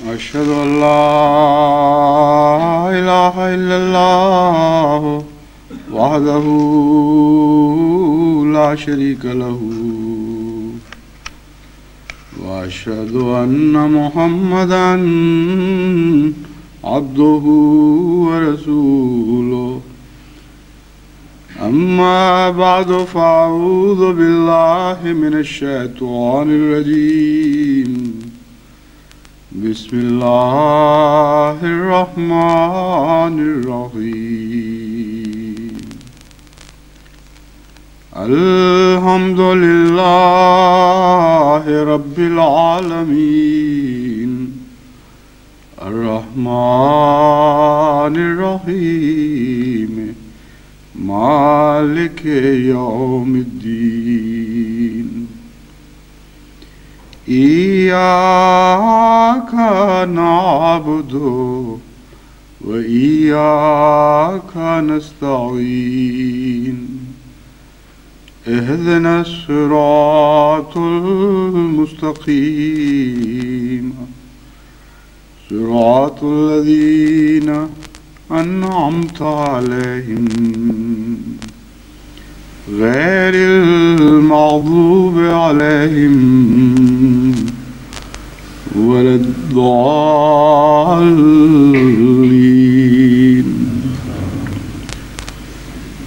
أشهد أن لا إله إلا الله وحده لا شريك له وأشهد أن محمدا عبده ورسوله أما بعد فأعوذ بالله من الشيطان الرجيم بسم الله الرحمن الرحيم الحمد لله رب العالمين الرحمن الرحيم مالك يوم الدين إياك نعبد وإياك نستعين اهدنا الصراط المستقيم صراط الذين أنعمت عليهم غير المغضوب عليهم ولا الضالين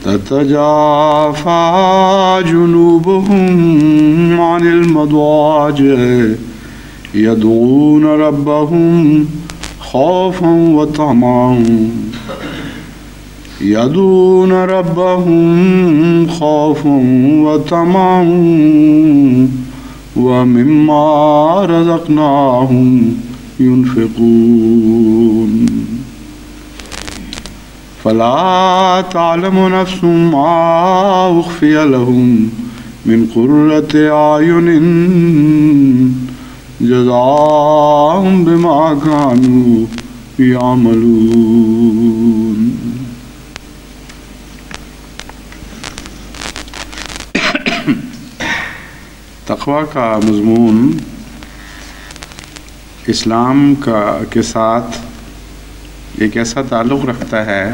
تتجافى جنوبهم عن المضاجع يدعون ربهم خوفا وطمعا يدعون ربهم خوفا وطمعا ومما رزقناهم ينفقون فلا تعلم نفس ما أخفي لهم من قرة أعين جزاء بما كانوا يعملون. تقویٰ کا مضمون اسلام کے ساتھ ایک ایسا تعلق رکھتا ہے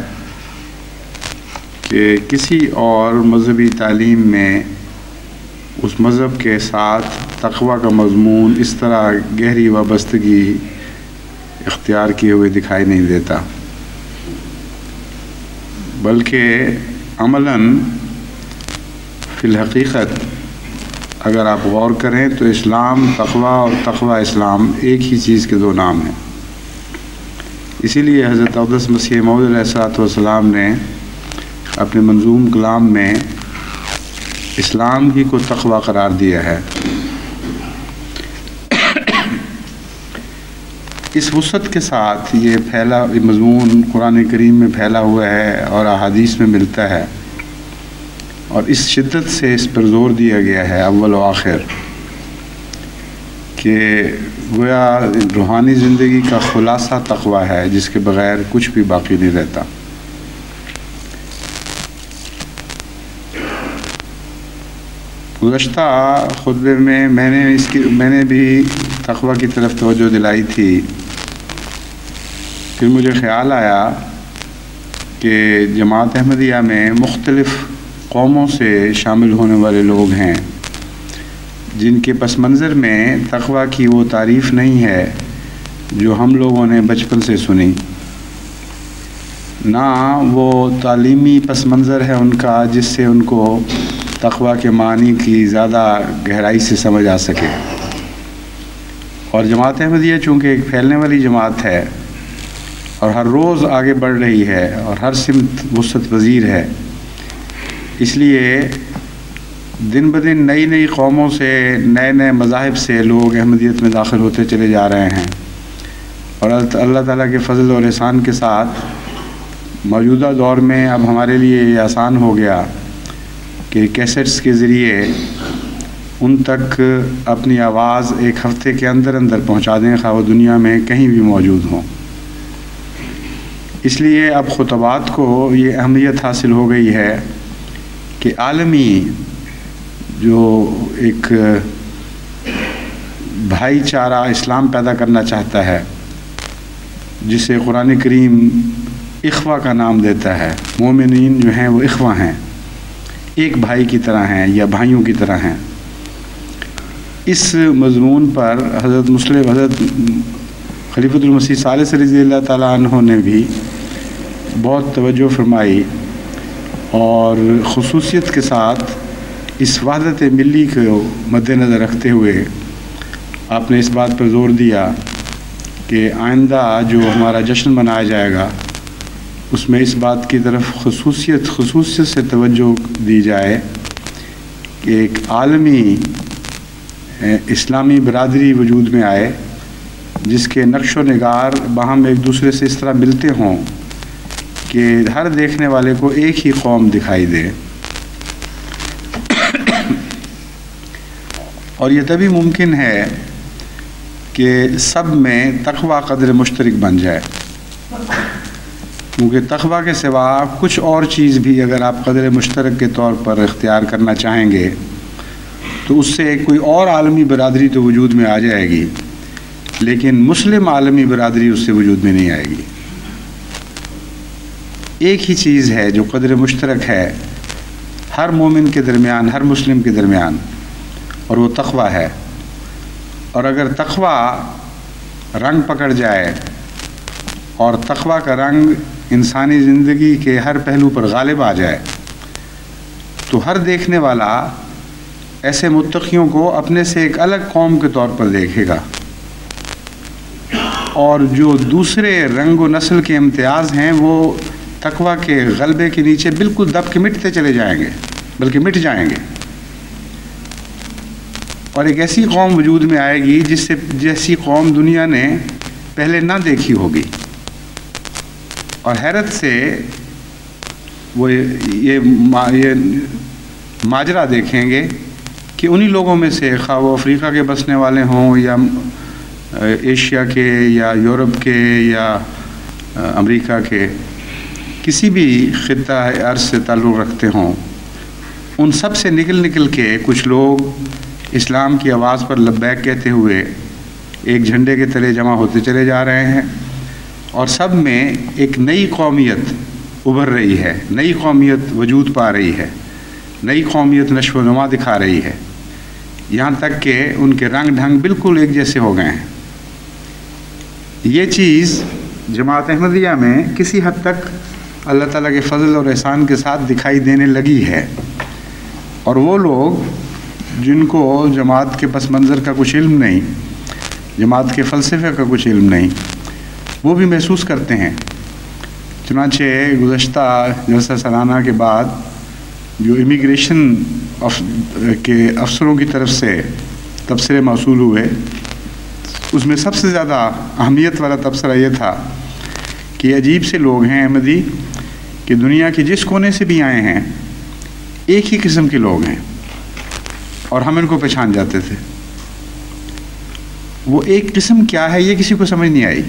کہ کسی اور مذہبی تعلیم میں اس مذہب کے ساتھ تقویٰ کا مضمون اس طرح گہری وابستگی اختیار کیے ہوئے دکھائی نہیں دیتا، بلکہ عملاً فی الحقیقت اگر آپ غور کریں تو اسلام تقویٰ اور تقویٰ اسلام ایک ہی چیز کے دو نام ہیں۔ اسی لیے حضرت اقدس مسیح موعود علیہ الصلوۃ والسلام نے اپنے منظوم کلام میں اسلام ہی کو تقویٰ قرار دیا ہے۔ اس وسعت کے ساتھ یہ مضمون قرآن کریم میں پھیلا ہوا ہے اور احادیث میں ملتا ہے، اور اس شدت سے اس پر زور دیا گیا ہے اول و آخر کہ گویا روحانی زندگی کا خلاصہ تقویٰ ہے جس کے بغیر کچھ بھی باقی نہیں رہتا۔ گزشتہ خطبے میں میں نے بھی تقویٰ کی طرف توجہ دلائی تھی، پھر مجھے خیال آیا کہ جماعت احمدیہ میں مختلف قوموں سے شامل ہونے والے لوگ ہیں جن کے پس منظر میں تقویٰ کی وہ تعریف نہیں ہے جو ہم لوگوں نے بچپن سے سنی، نہ وہ تعلیمی پس منظر ہے ان کا جس سے ان کو تقویٰ کے معنی کی زیادہ گہرائی سے سمجھ آ سکے۔ اور جماعت احمدیہ چونکہ ایک پھیلنے والی جماعت ہے اور ہر روز آگے بڑھ رہی ہے اور ہر سمت وسعت پذیر ہے، اس لیے دن بدن نئی نئی قوموں سے نئے نئے مذاہب سے لوگ احمدیت میں داخل ہوتے چلے جا رہے ہیں، اور اللہ تعالیٰ کے فضل اور احسان کے ساتھ موجودہ دور میں اب ہمارے لیے یہ آسان ہو گیا کہ کیسٹس کے ذریعے ان تک اپنی آواز ایک ہفتے کے اندر پہنچا دیں، خواہ وہ دنیا میں کہیں بھی موجود ہوں۔ اس لیے اب خطبات کو یہ اہمیت حاصل ہو گئی ہے کہ عالمی جو ایک بھائی چارہ اسلام پیدا کرنا چاہتا ہے جسے قرآن کریم اخوہ کا نام دیتا ہے. مومنین جو ہیں وہ اخوہ ہیں، ایک بھائی کی طرح ہیں یا بھائیوں کی طرح ہیں. اس مضمون پر حضرت خلیفۃ المسیح ثالث رضی اللہ تعالیٰ عنہ نے بھی بہت توجہ فرمائی، اور خصوصیت کے ساتھ اس وحدت ملی کو مد نظر رکھتے ہوئے آپ نے اس بات پر زور دیا کہ آئندہ جو ہمارا جشن منایا جائے گا اس میں اس بات کی طرف خصوصیت سے توجہ دی جائے کہ ایک عالمی اسلامی برادری وجود میں آئے جس کے نقش و نگار باہم ایک دوسرے سے اس طرح ملتے ہوں کہ ہر دیکھنے والے کو ایک ہی قوم دکھائی دے. اور یہ تبھی ممکن ہے کہ سب میں تقوی قدر مشترک بن جائے، کیونکہ تقوی کے سوا کچھ اور چیز بھی اگر آپ قدر مشترک کے طور پر اختیار کرنا چاہیں گے تو اس سے کوئی اور عالمی برادری تو وجود میں آ جائے گی، لیکن مسلم عالمی برادری اس سے وجود میں نہیں آئے گی. ایک ہی چیز ہے جو قدر مشترک ہے ہر مومن کے درمیان، ہر مسلم کے درمیان، اور وہ تقوی ہے. اور اگر تقوی رنگ پکڑ جائے اور تقوی کا رنگ انسانی زندگی کے ہر پہلو پر غالب آ جائے تو ہر دیکھنے والا ایسے متقیوں کو اپنے سے ایک الگ قوم کے طور پر دیکھے گا، اور جو دوسرے رنگ و نسل کے امتیاز ہیں وہ تقوی کے غلبے کے نیچے بالکل دب کے مٹتے چلے جائیں گے، بلکہ مٹ جائیں گے. اور ایک ایسی قوم وجود میں آئے گی جیسی قوم دنیا نے پہلے نہ دیکھی ہوگی، اور حیرت سے وہ یہ ماجرا دیکھیں گے کہ انہی لوگوں میں سے، خواہ وہ افریقہ کے بسنے والے ہوں یا ایشیا کے یا یورپ کے یا امریکہ کے، کسی بھی خطہ ارض سے تعلق رکھتے ہوں، ان سب سے نکل کے کچھ لوگ اسلام کی آواز پر لبیک کہتے ہوئے ایک جھنڈے کے تلے جمع ہوتے چلے جا رہے ہیں، اور سب میں ایک نئی قومیت ابھر رہی ہے، نئی قومیت وجود پا رہی ہے، نئی قومیت نشو و نما دکھا رہی ہے، یہاں تک کہ ان کے رنگ ڈھنگ بالکل ایک جیسے ہو گئے ہیں. یہ چیز جماعت احمدیہ میں کسی حد تک اللہ تعالیٰ کے فضل اور احسان کے ساتھ دکھائی دینے لگی ہے، اور وہ لوگ جن کو جماعت کے پس منظر کا کچھ علم نہیں، جماعت کے فلسفے کا کچھ علم نہیں، وہ بھی محسوس کرتے ہیں. چنانچہ گزشتہ جلسہ سالانہ کے بعد جو امیگریشن کے افسروں کی طرف سے تبصرے موصول ہوئے، اس میں سب سے زیادہ اہمیت والا تبصرہ یہ تھا کہ یہ عجیب سے لوگ ہیں احمدی کہ دنیا کے جس کونے سے بھی آئے ہیں ایک ہی قسم کے لوگ ہیں، اور ہم ان کو پہچان جاتے تھے. وہ ایک قسم کیا ہے یہ کسی کو سمجھ نہیں آئی.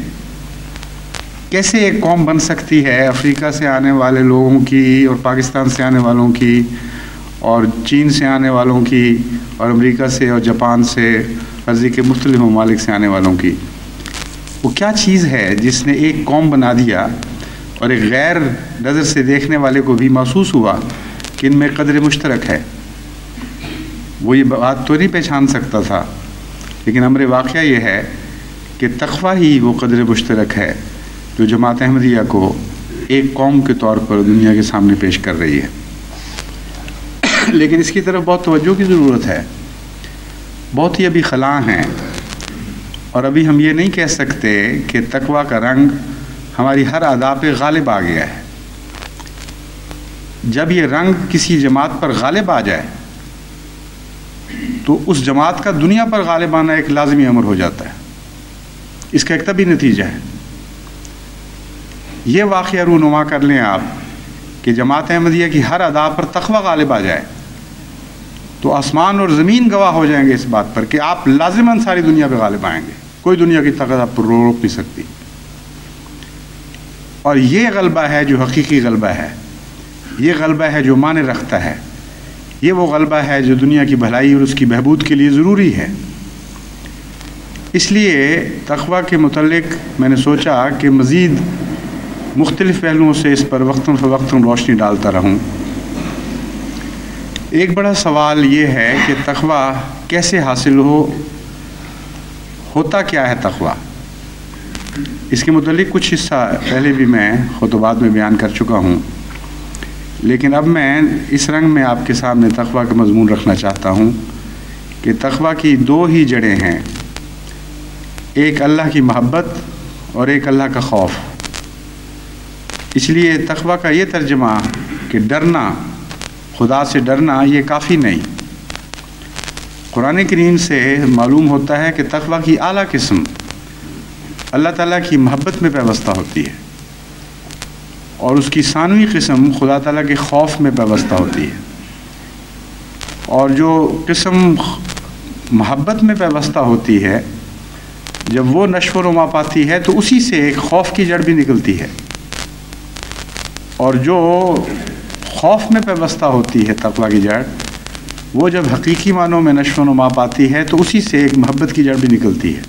کیسے ایک قوم بن سکتی ہے افریقہ سے آنے والے لوگوں کی، اور پاکستان سے آنے والوں کی، اور چین سے آنے والوں کی، اور امریکہ سے اور جاپان سے، عرضی کے مختلف ممالک سے آنے والوں کی. وہ کیا چیز ہے جس نے ایک قوم بنا دیا، اور ایک غیر نظر سے دیکھنے والے کو بھی محسوس ہوا کہ ان میں قدر مشترک ہے. وہ یہ بات تو نہیں پہچان سکتا تھا، لیکن امر واقعہ یہ ہے کہ تقوی ہی وہ قدر مشترک ہے جو جماعت احمدیہ کو ایک قوم کے طور پر دنیا کے سامنے پیش کر رہی ہے. لیکن اس کی طرف بہت توجہ کی ضرورت ہے. بہت ہی ابھی خلا ہیں، اور ابھی ہم یہ نہیں کہہ سکتے کہ تقوی کا رنگ ہماری ہر ادا پہ غالب آ گیا ہے. جب یہ رنگ کسی جماعت پر غالب آ جائے تو اس جماعت کا دنیا پر غالب آنا ایک لازمی امر ہو جاتا ہے. اس کا ایک طبی نتیجہ ہے. یہ واقعہ رونما کر لیں آپ کہ جماعت احمدیہ کی ہر ادا پر تقوی غالب آ جائے تو آسمان اور زمین گواہ ہو جائیں گے اس بات پر کہ آپ لازماً ساری دنیا پہ غالب آئیں گے. کوئی دنیا کی طاقت آپ پر روک نہیں سکتی. اور یہ غلبہ ہے جو حقیقی غلبہ ہے، یہ غلبہ ہے جو معنی رکھتا ہے، یہ وہ غلبہ ہے جو دنیا کی بھلائی اور اس کی بہبود کے لیے ضروری ہے. اس لیے تقویٰ کے متعلق میں نے سوچا کہ مزید مختلف پہلوؤں سے اس پر وقتاً فوقتاً روشنی ڈالتا رہوں۔ ایک بڑا سوال یہ ہے کہ تقویٰ کیسے حاصل ہوتا کیا ہے تقویٰ؟ اس کے متعلق کچھ حصہ پہلے بھی میں خطبات میں بیان کر چکا ہوں، لیکن اب میں اس رنگ میں آپ کے سامنے تقویٰ کا مضمون رکھنا چاہتا ہوں کہ تقویٰ کی دو ہی جڑیں ہیں، ایک اللہ کی محبت اور ایک اللہ کا خوف۔ اس لیے تقویٰ کا یہ ترجمہ کہ ڈرنا، خدا سے ڈرنا، یہ کافی نہیں۔ قرآن کریم سے معلوم ہوتا ہے کہ تقویٰ کی اعلیٰ قسم اللہ تعالیٰ کی محبت میں پیوستہ ہوتی ہے، اور اس کی ثانوی قسم خدا تعالیٰ کے خوف میں پیوستہ ہوتی ہے، اور جو قسم محبت میں پیوستہ ہوتی ہے جب وہ نشو و نما پاتی ہے تو اسی سے ایک خوف کی جڑ بھی نکلتی ہے، اور جو خوف میں پیوستہ ہوتی ہے تقویٰ کی جڑ، وہ جب حقیقی معنوں میں نشو و نما پاتی ہے تو اسی سے ایک محبت کی جڑ بھی نکلتی ہے،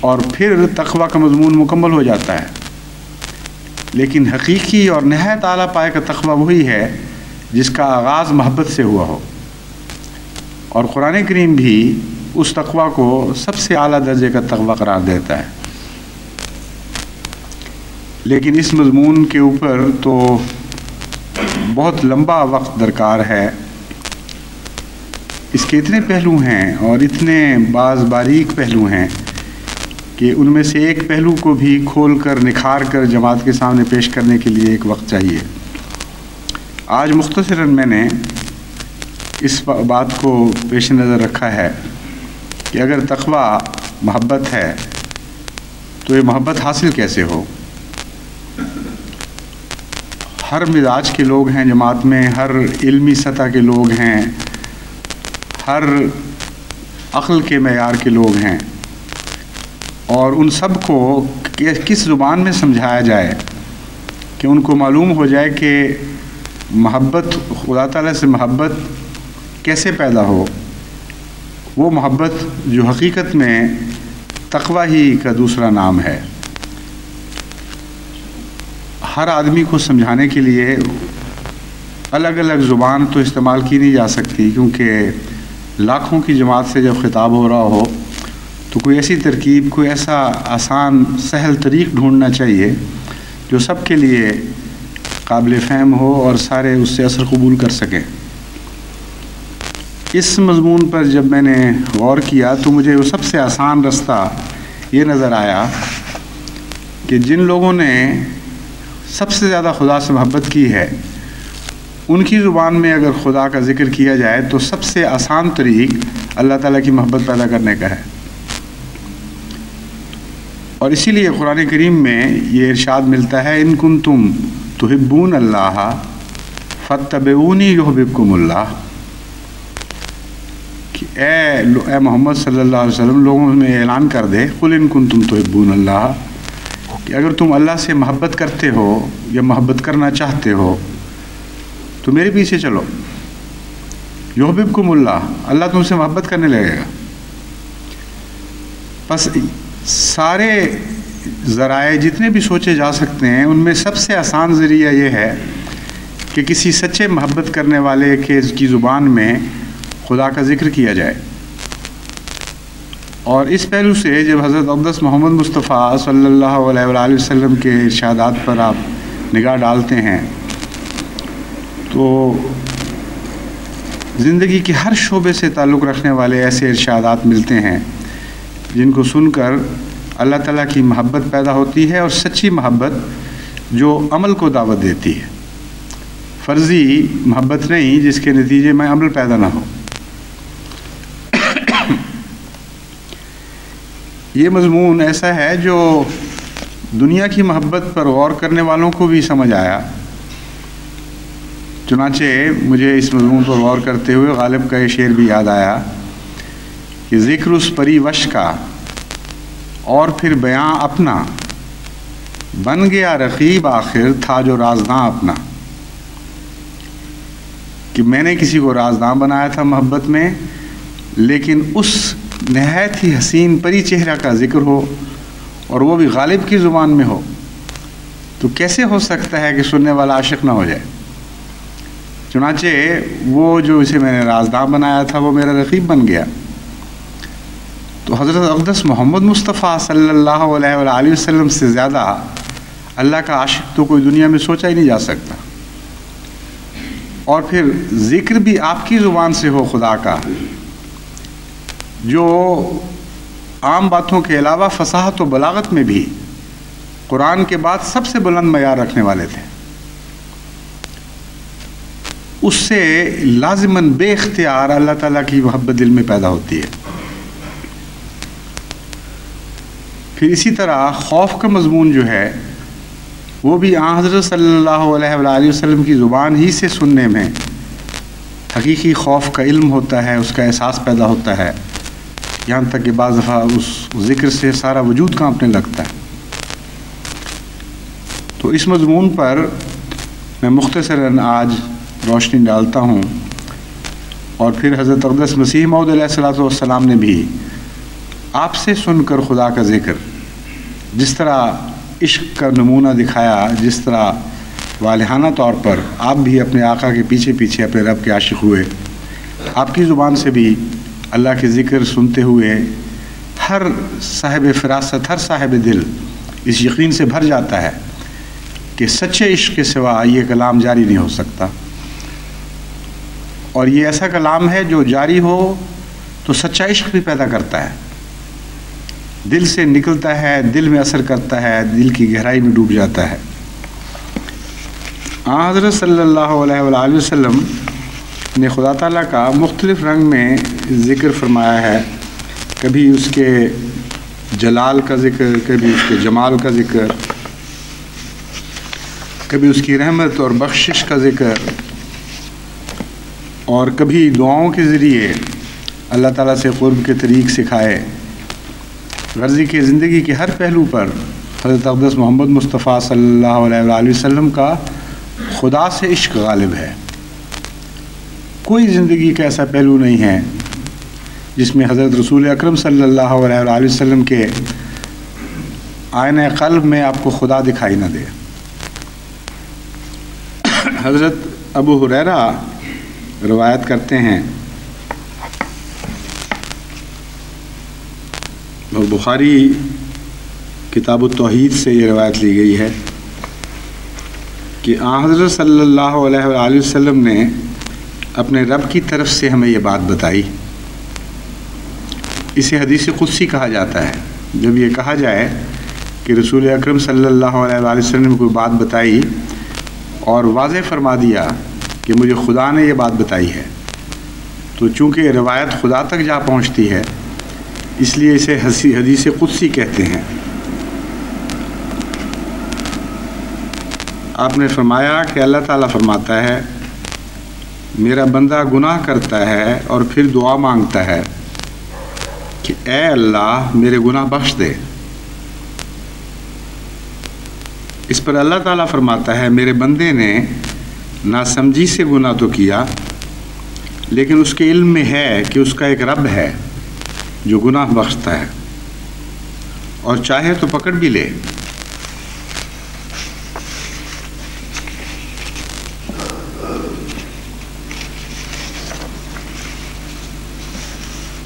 اور پھر تقویٰ کا مضمون مکمل ہو جاتا ہے۔ لیکن حقیقی اور نہایت اعلیٰ پائے کا تقویٰ وہی ہے جس کا آغاز محبت سے ہوا ہو، اور قرآن کریم بھی اس تقویٰ کو سب سے اعلیٰ درجے کا تقویٰ قرار دیتا ہے۔ لیکن اس مضمون کے اوپر تو بہت لمبا وقت درکار ہے، اس کے اتنے پہلو ہیں اور اتنے بعض باریک پہلو ہیں کہ ان میں سے ایک پہلو کو بھی کھول کر نکھار کر جماعت کے سامنے پیش کرنے کے لیے ایک وقت چاہیے۔ آج مختصراً میں نے اس بات کو پیش نظر رکھا ہے کہ اگر تقویٰ محبت ہے تو یہ محبت حاصل کیسے ہو۔ ہر مزاج کے لوگ ہیں جماعت میں، ہر علمی سطح کے لوگ ہیں، ہر عقل کے معیار کے لوگ ہیں، اور ان سب کو کس زبان میں سمجھایا جائے کہ ان کو معلوم ہو جائے کہ محبت، خدا تعالیٰ سے محبت کیسے پیدا ہو، وہ محبت جو حقیقت میں تقویٰ ہی کا دوسرا نام ہے۔ ہر آدمی کو سمجھانے کے لیے الگ الگ زبان تو استعمال کی نہیں جا سکتی، کیونکہ لاکھوں کی جماعت سے جب خطاب ہو رہا ہو تو کوئی ایسی ترکیب، کوئی ایسا آسان سہل طریق ڈھونڈنا چاہیے جو سب کے لیے قابل فہم ہو اور سارے اس سے اثر قبول کر سکیں۔ اس مضمون پر جب میں نے غور کیا تو مجھے وہ سب سے آسان رستہ یہ نظر آیا کہ جن لوگوں نے سب سے زیادہ خدا سے محبت کی ہے، ان کی زبان میں اگر خدا کا ذکر کیا جائے تو سب سے آسان طریق اللہ تعالیٰ کی محبت پیدا کرنے کا ہے۔ اور اسی لیے قرآن کریم میں یہ ارشاد ملتا ہے، ان کنتم تحبون اللہ فاتبعونی یحببکم اللہ، کہ اے محمد صلی اللہ علیہ وسلم لوگوں میں اعلان کر دے، قل ان کنتم تحبون اللہ، کہ اگر تم اللہ سے محبت کرتے ہو یا محبت کرنا چاہتے ہو تو میرے پیچھے چلو، یحببکم اللہ، اللہ تم سے محبت کرنے لگے گا۔ بس سارے ذرائع جتنے بھی سوچے جا سکتے ہیں ان میں سب سے آسان ذریعہ یہ ہے کہ کسی سچے محبت کرنے والے کی زبان میں خدا کا ذکر کیا جائے۔ اور اس پہلو سے جب حضرت اقدس محمد مصطفیٰ صلی اللہ علیہ وآلہ وسلم کے ارشادات پر آپ نگاہ ڈالتے ہیں تو زندگی کے ہر شعبے سے تعلق رکھنے والے ایسے ارشادات ملتے ہیں جن کو سن کر اللہ تعالیٰ کی محبت پیدا ہوتی ہے، اور سچی محبت جو عمل کو دعوت دیتی ہے، فرضی محبت نہیں جس کے نتیجے میں عمل پیدا نہ ہو۔ یہ مضمون ایسا ہے جو دنیا کی محبت پر غور کرنے والوں کو بھی سمجھ آیا، چنانچہ مجھے اس مضمون پر غور کرتے ہوئے غالب کا یہ شعر بھی یاد آیا کہ ذکر اس پری وش کا اور پھر بیاں اپنا، بن گیا رقیب آخر تھا جو رازداں اپنا، کہ میں نے کسی کو رازداں بنایا تھا محبت میں، لیکن اس نہایت ہی حسین پری چہرہ کا ذکر ہو اور وہ بھی غالب کی زبان میں ہو تو کیسے ہو سکتا ہے کہ سننے والا عاشق نہ ہو جائے؟ چنانچہ وہ جو اسے میں نے رازداں بنایا تھا وہ میرا رقیب بن گیا۔ تو حضرت اقدس محمد مصطفیٰ صلی اللہ علیہ وآلہ وسلم سے زیادہ اللہ کا عاشق تو کوئی دنیا میں سوچا ہی نہیں جا سکتا۔ اور پھر ذکر بھی آپ کی زبان سے ہو خدا کا، جو عام باتوں کے علاوہ فصاحت و بلاغت میں بھی قرآن کے بعد سب سے بلند معیار رکھنے والے تھے، اس سے لازماً بے اختیار اللہ تعالیٰ کی محبت دل میں پیدا ہوتی ہے۔ پھر اسی طرح خوف کا مضمون جو ہے وہ بھی آن حضرت صلی اللہ علیہ وآلہ وسلم کی زبان ہی سے سننے میں حقیقی خوف کا علم ہوتا ہے، اس کا احساس پیدا ہوتا ہے، یہاں تک کہ بعض دفعہ اس ذکر سے سارا وجود کانپنے لگتا ہے۔ تو اس مضمون پر میں مختصراً آج روشنی ڈالتا ہوں، اور پھر حضرت اقدس مسیح موعود علیہ الصلوۃ والسلام نے بھی آپ سے سن کر خدا کا ذکر جس طرح عشق کا نمونہ دکھایا، جس طرح والہانہ طور پر آپ بھی اپنے آقا کے پیچھے پیچھے اپنے رب کے عاشق ہوئے، آپ کی زبان سے بھی اللہ کے ذکر سنتے ہوئے ہر صاحب فراست، ہر صاحب دل اس یقین سے بھر جاتا ہے کہ سچے عشق کے سوا یہ کلام جاری نہیں ہو سکتا، اور یہ ایسا کلام ہے جو جاری ہو تو سچا عشق بھی پیدا کرتا ہے، دل سے نکلتا ہے، دل میں اثر کرتا ہے، دل کی گہرائی میں ڈوب جاتا ہے۔ حضرت صلی اللہ علیہ وآلہ وسلم نے خدا تعالیٰ کا مختلف رنگ میں ذکر فرمایا ہے، کبھی اس کے جلال کا ذکر، کبھی اس کے جمال کا ذکر، کبھی اس کی رحمت اور بخشش کا ذکر، اور کبھی دعاؤں کے ذریعے اللہ تعالیٰ سے قرب کے طریق سکھائے۔ غرضی کے زندگی کے ہر پہلو پر حضرت اقدس محمد مصطفیٰ صلی اللہ علیہ وآلہ وسلم کا خدا سے عشق غالب ہے۔ کوئی زندگی کا ایسا پہلو نہیں ہے جس میں حضرت رسول اکرم صلی اللہ علیہ وآلہ وسلم کے آئینہ قلب میں آپ کو خدا دکھائی نہ دے۔ حضرت ابو ہریرہ روایت کرتے ہیں، اور بخاری کتاب التوحید سے یہ روایت لی گئی ہے کہ آن حضرت صلی اللہ علیہ وآلہ وسلم نے اپنے رب کی طرف سے ہمیں یہ بات بتائی۔ اسے حدیث قدسی کہا جاتا ہے، جب یہ کہا جائے کہ رسول اکرم صلی اللہ علیہ وآلہ وسلم نے کوئی بات بتائی اور واضح فرما دیا کہ مجھے خدا نے یہ بات بتائی ہے، تو چونکہ روایت خدا تک جا پہنچتی ہے اس لیے اسے حدیث قدسی کہتے ہیں۔ آپ نے فرمایا کہ اللہ تعالیٰ فرماتا ہے، میرا بندہ گناہ کرتا ہے اور پھر دعا مانگتا ہے کہ اے اللہ میرے گناہ بخش دے۔ اس پر اللہ تعالیٰ فرماتا ہے، میرے بندے نے ناسمجھی سے گناہ تو کیا لیکن اس کے علم میں ہے کہ اس کا ایک رب ہے جو گناہ بخشتا ہے، اور چاہے تو پکڑ بھی لے۔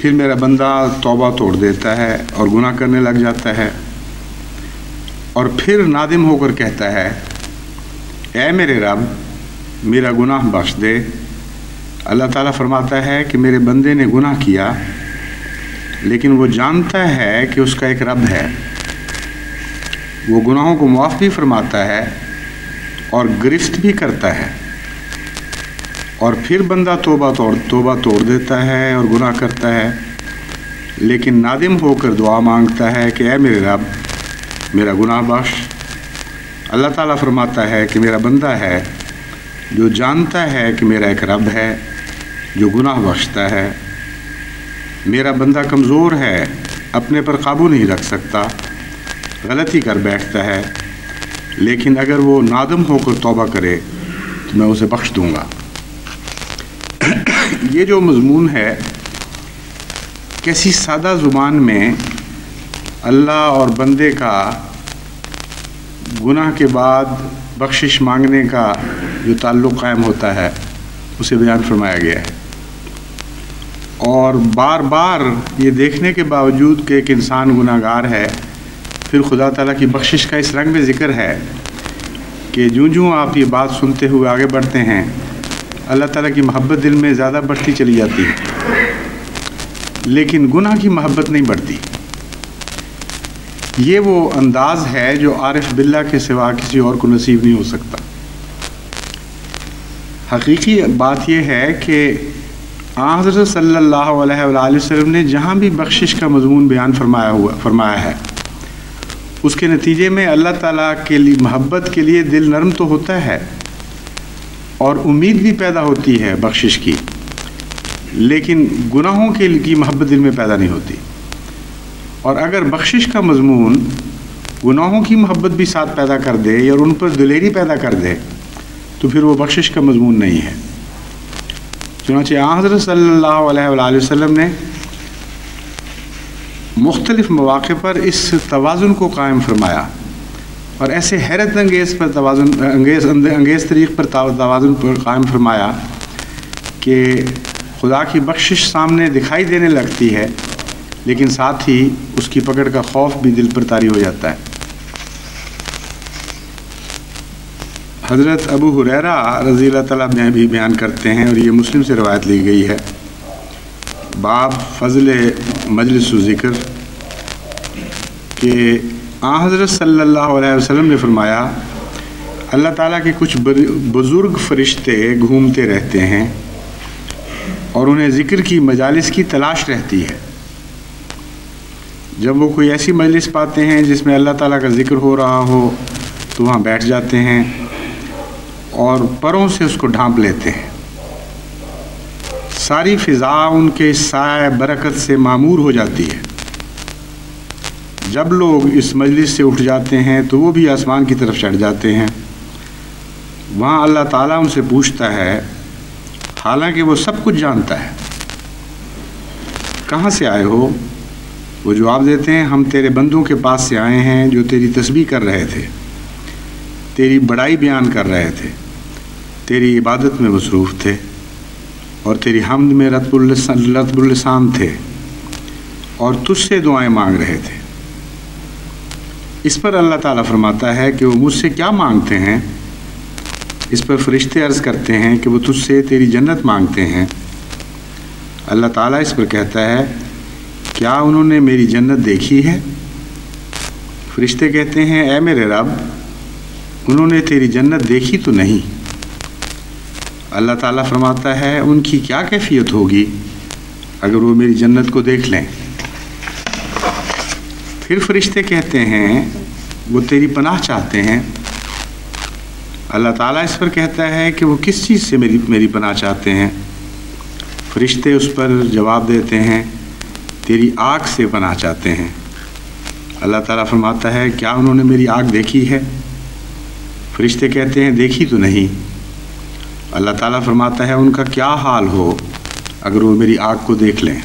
پھر میرا بندہ توبہ توڑ دیتا ہے اور گناہ کرنے لگ جاتا ہے، اور پھر نادم ہو کر کہتا ہے، اے میرے رب میرا گناہ بخش دے۔ اللہ تعالیٰ فرماتا ہے کہ میرے بندے نے گناہ کیا لیکن وہ جانتا ہے کہ اس کا ایک رب ہے، وہ گناہوں کو معاف بھی فرماتا ہے اور گرفت بھی کرتا ہے، اور پھر بندہ توبہ توڑ دیتا ہے اور گناہ کرتا ہے، لیکن نادم ہو کر دعا مانگتا ہے کہ اے میرے رب میرا گناہ بخش۔ اللہ تعالیٰ فرماتا ہے کہ میرا بندہ ہے جو جانتا ہے کہ میرا ایک رب ہے جو گناہ بخشتا ہے۔ میرا بندہ کمزور ہے، اپنے پر قابو نہیں رکھ سکتا، غلطی کر بیٹھتا ہے، لیکن اگر وہ نادم ہو کر توبہ کرے تو میں اسے بخش دوں گا۔ یہ جو مضمون ہے کیسی سادہ زبان میں اللہ اور بندے کا گناہ کے بعد بخشش مانگنے کا جو تعلق قائم ہوتا ہے اسے بیان فرمایا گیا ہے. اور بار بار یہ دیکھنے کے باوجود کہ ایک انسان گناہ گار ہے، پھر خدا تعالیٰ کی بخشش کا اس رنگ میں ذکر ہے کہ جوں آپ یہ بات سنتے ہوئے آگے بڑھتے ہیں، اللہ تعالیٰ کی محبت دل میں زیادہ بڑھتی چلی جاتی ہے، لیکن گناہ کی محبت نہیں بڑھتی. یہ وہ انداز ہے جو عارف باللہ کے سوا کسی اور کو نصیب نہیں ہو سکتا. حقیقی بات یہ ہے کہ حضرت صلی اللہ علیہ وآلہ وسلم نے جہاں بھی بخشش کا مضمون بیان فرمایا ہے، اس کے نتیجے میں اللہ تعالیٰ کے لیے محبت کے لیے دل نرم تو ہوتا ہے اور امید بھی پیدا ہوتی ہے بخشش کی، لیکن گناہوں کے کی محبت دل میں پیدا نہیں ہوتی. اور اگر بخشش کا مضمون گناہوں کی محبت بھی ساتھ پیدا کر دے یا ان پر دلیری پیدا کر دے تو پھر وہ بخشش کا مضمون نہیں ہے. چنانچہ حضرت صلی اللہ علیہ وآلہ وسلم نے مختلف مواقع پر اس توازن کو قائم فرمایا اور ایسے حیرت انگیز طریق پر توازن پر قائم فرمایا کہ خدا کی بخشش سامنے دکھائی دینے لگتی ہے، لیکن ساتھ ہی اس کی پکڑ کا خوف بھی دل پر طاری ہو جاتا ہے. حضرت ابو ہریرہ رضی اللہ تعالیٰ عنہ بھی بیان کرتے ہیں، اور یہ مسلم سے روایت لی گئی ہے، باب فضل مجلس و ذکر، کہ حضرت صلی اللہ علیہ وسلم نے فرمایا اللہ تعالیٰ کے کچھ بزرگ فرشتے گھومتے رہتے ہیں اور انہیں ذکر کی مجالس کی تلاش رہتی ہے. جب وہ کوئی ایسی مجلس پاتے ہیں جس میں اللہ تعالیٰ کا ذکر ہو رہا ہو تو وہاں بیٹھ جاتے ہیں اور پروں سے اس کو ڈھانپ لیتے ہیں. ساری فضا ان کے سایہ برکت سے معمور ہو جاتی ہے. جب لوگ اس مجلس سے اٹھ جاتے ہیں تو وہ بھی آسمان کی طرف چڑھ جاتے ہیں. وہاں اللہ تعالیٰ ان سے پوچھتا ہے، حالانکہ وہ سب کچھ جانتا ہے، کہاں سے آئے ہو؟ وہ جواب دیتے ہیں، ہم تیرے بندوں کے پاس سے آئے ہیں جو تیری تسبیح کر رہے تھے، تیری بڑائی بیان کر رہے تھے، تیری عبادت میں مصروف تھے اور تیری حمد میں رطب اللسان تھے اور تجھ سے دعائیں مانگ رہے تھے. اس پر اللہ تعالیٰ فرماتا ہے کہ وہ مجھ سے کیا مانگتے ہیں؟ اس پر فرشتے عرض کرتے ہیں کہ وہ تجھ سے تیری جنت مانگتے ہیں. اللہ تعالیٰ اس پر کہتا ہے، کیا انہوں نے میری جنت دیکھی ہے؟ فرشتے کہتے ہیں، اے میرے رب، انہوں نے تیری جنت دیکھی تو نہیں. اللہ تعالیٰ فرماتا ہے، ان کی کیا کیفیت ہوگی اگر وہ میری جنت کو دیکھ لیں؟ پھر فرشتے کہتے ہیں، وہ تیری پناہ چاہتے ہیں. اللہ تعالیٰ اس پر کہتا ہے کہ وہ کس چیز سے میری پناہ چاہتے ہیں؟ فرشتے اس پر جواب دیتے ہیں، تیری آگ سے پناہ چاہتے ہیں. اللہ تعالیٰ فرماتا ہے، کیا انہوں نے میری آگ دیکھی ہے؟ فرشتے کہتے ہیں، دیکھی تو نہیں. اللہ تعالیٰ فرماتا ہے، ان کا کیا حال ہو اگر وہ میری آگ کو دیکھ لیں.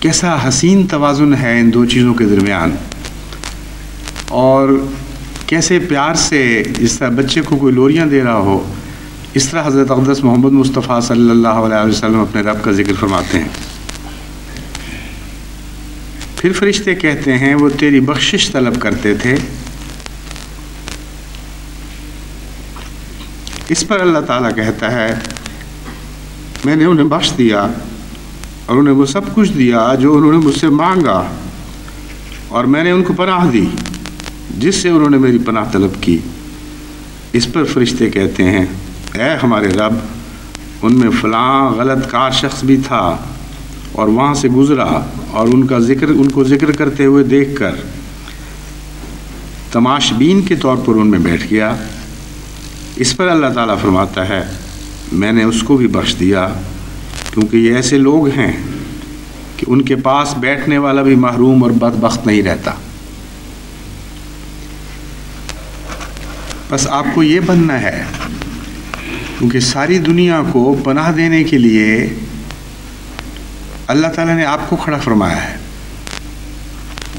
کیسا حسین توازن ہے ان دو چیزوں کے درمیان، اور کیسے پیار سے جس طرح بچے کو کوئی لوریاں دے رہا ہو، اس طرح حضرت اقدس محمد مصطفیٰ صلی اللہ علیہ وسلم اپنے رب کا ذکر فرماتے ہیں. پھر فرشتے کہتے ہیں، وہ تیری بخشش طلب کرتے تھے. اس پر اللہ تعالیٰ کہتا ہے، میں نے انہیں بخش دیا اور انہیں وہ سب کچھ دیا جو انہوں نے مجھ سے مانگا، اور میں نے ان کو پناہ دی جس سے انہوں نے میری پناہ طلب کی. اس پر فرشتے کہتے ہیں، اے ہمارے رب، ان میں فلاں غلط کار شخص بھی تھا اور وہاں سے گزرا اور ان کو ذکر کرتے ہوئے دیکھ کر تماش بین کے طور پر ان میں بیٹھ گیا. اس پر اللہ تعالیٰ فرماتا ہے، میں نے اس کو بھی بخش دیا، کیونکہ یہ ایسے لوگ ہیں کہ ان کے پاس بیٹھنے والا بھی محروم اور بدبخت نہیں رہتا. بس آپ کو یہ بننا ہے، کیونکہ ساری دنیا کو پناہ دینے کے لیے اللہ تعالیٰ نے آپ کو کھڑا فرمایا ہے.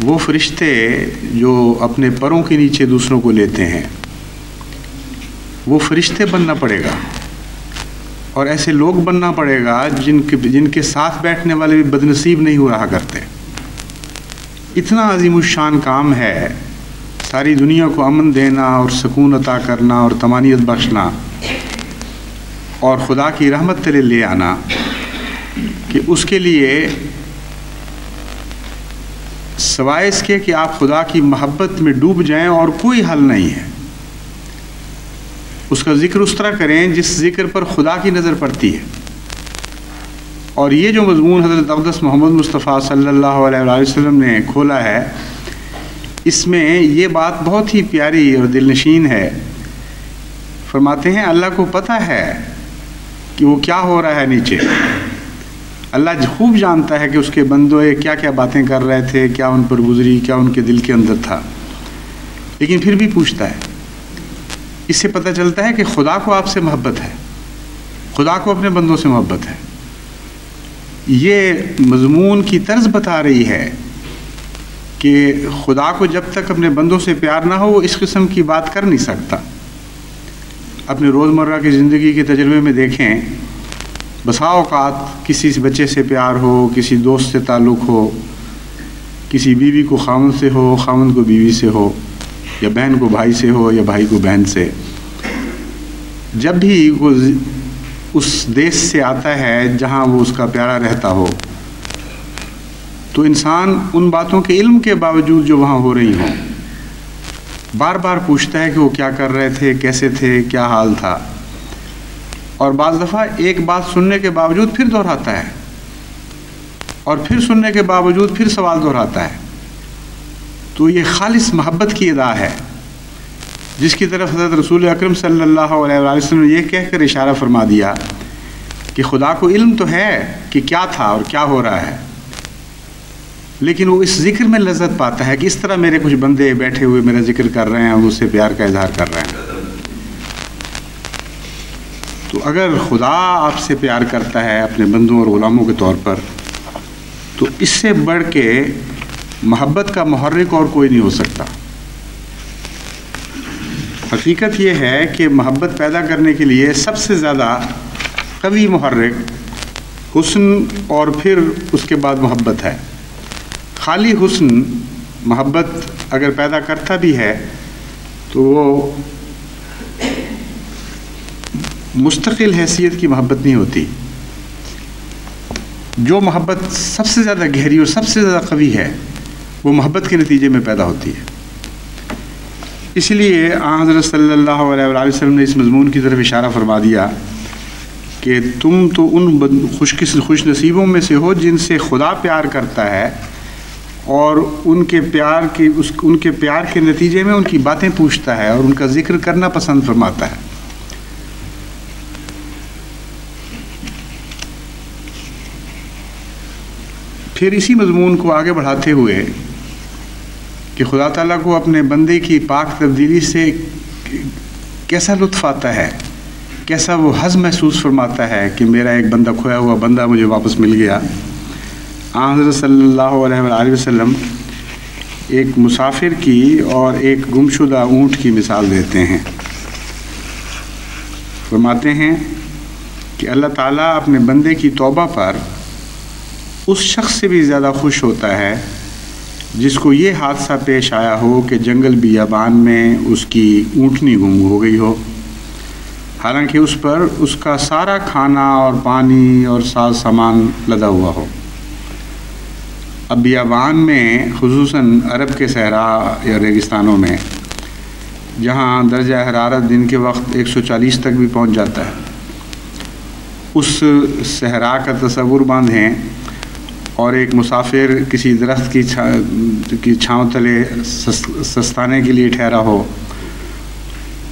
وہ فرشتے جو اپنے پروں کے نیچے دوسروں کو لیتے ہیں، وہ فرشتے بننا پڑے گا، اور ایسے لوگ بننا پڑے گا جن کے ساتھ بیٹھنے والے بھی بدنصیب نہیں ہو رہا کرتے. اتنا عظیم الشان کام ہے، ساری دنیا کو امن دینا اور سکون عطا کرنا اور طمانینت بخشنا اور خدا کی رحمت تلے لے آنا، کہ اس کے لیے سوائے اس کے کہ آپ خدا کی محبت میں ڈوب جائیں اور کوئی حل نہیں ہے. اس کا ذکر اس طرح کریں جس ذکر پر خدا کی نظر پڑتی ہے. اور یہ جو مضمون حضرت اقدس محمد مصطفیٰ صلی اللہ علیہ وآلہ وسلم نے کھولا ہے، اس میں یہ بات بہت ہی پیاری اور دل نشین ہے. فرماتے ہیں اللہ کو پتہ ہے کہ وہ کیا ہو رہا ہے نیچے. اللہ خوب جانتا ہے کہ اس کے بندے کیا کیا باتیں کر رہے تھے، کیا ان پر گزری، کیا ان کے دل کے اندر تھا، لیکن پھر بھی پوچھتا ہے. اس سے پتہ چلتا ہے کہ خدا کو آپ سے محبت ہے، خدا کو اپنے بندوں سے محبت ہے. یہ مضمون کی طرز بتا رہی ہے کہ خدا کو جب تک اپنے بندوں سے پیار نہ ہو وہ اس قسم کی بات کر نہیں سکتا. اپنے روزمرہ کی زندگی کے تجربے میں دیکھیں، بسا اوقات کسی بچے سے پیار ہو، کسی دوست سے تعلق ہو، کسی بیوی کو خاوند سے ہو، خاوند کو بیوی سے ہو، یا بہن کو بھائی سے ہو، یا بھائی کو بہن سے. جب بھی وہ اس دیش سے آتا ہے جہاں وہ اس کا پیارا رہتا ہو، تو انسان ان باتوں کے علم کے باوجود جو وہاں ہو رہی ہوں، بار بار پوچھتا ہے کہ وہ کیا کر رہے تھے، کیسے تھے، کیا حال تھا. اور بعض دفعہ ایک بات سننے کے باوجود پھر دہراتا ہے، اور پھر سننے کے باوجود پھر سوال دہراتا ہے. تو یہ خالص محبت کی ادا ہے، جس کی طرف حضرت رسول اکرم صلی اللہ علیہ وسلم نے یہ کہہ کر اشارہ فرما دیا کہ خدا کو علم تو ہے کہ کیا تھا اور کیا ہو رہا ہے، لیکن وہ اس ذکر میں لذت پاتا ہے کہ اس طرح میرے کچھ بندے بیٹھے ہوئے میرا ذکر کر رہے ہیں، وہ اس سے پیار کا اظہار کر رہے ہیں. تو اگر خدا آپ سے پیار کرتا ہے اپنے بندوں اور غلاموں کے طور پر، تو اس سے بڑھ کے محبت کا محرک اور کوئی نہیں ہو سکتا. حقیقت یہ ہے کہ محبت پیدا کرنے کے لیے سب سے زیادہ قوی محرک حسن اور پھر اس کے بعد محبت ہے. خالی حسن محبت اگر پیدا کرتا بھی ہے تو وہ مستقل حیثیت کی محبت نہیں ہوتی. جو محبت سب سے زیادہ گہری اور سب سے زیادہ قوی ہے وہ محبت کے نتیجے میں پیدا ہوتی ہے. اس لیے حضرت صلی اللہ علیہ وآلہ وسلم نے اس مضمون کی طرف اشارہ فرما دیا کہ تم تو ان خوش نصیبوں میں سے ہو جن سے خدا پیار کرتا ہے، اور ان کے پیار کے نتیجے میں ان کی باتیں پوچھتا ہے اور ان کا ذکر کرنا پسند فرماتا ہے. پھر اسی مضمون کو آگے بڑھاتے ہوئے کہ خدا تعالیٰ کو اپنے بندے کی پاک تبدیلی سے کیسا لطف آتا ہے، کیسا وہ حظ محسوس فرماتا ہے کہ میرا ایک بندہ کھویا ہوا بندہ مجھے واپس مل گیا. حضرت صلی اللہ علیہ وآلہ وسلم ایک مسافر کی اور ایک گمشدہ اونٹ کی مثال دیتے ہیں. فرماتے ہیں کہ اللہ تعالیٰ اپنے بندے کی توبہ پر اس شخص سے بھی زیادہ خوش ہوتا ہے جس کو یہ حادثہ پیش آیا ہو کہ جنگل بیابان میں اس کی اونٹنی گم ہو گئی ہو، حالانکہ اس پر اس کا سارا کھانا اور پانی اور ساز سامان لدا ہوا ہو. اب بیابان میں خصوصاً عرب کے صحرا یا ریگستانوں میں جہاں درجہ حرارت دن کے وقت 140 تک بھی پہنچ جاتا ہے، اس صحرا کا تصور باندھیں اور ایک مسافر کسی درخت کی چھاؤں تلے سستانے کے لیے ٹھہرا ہو،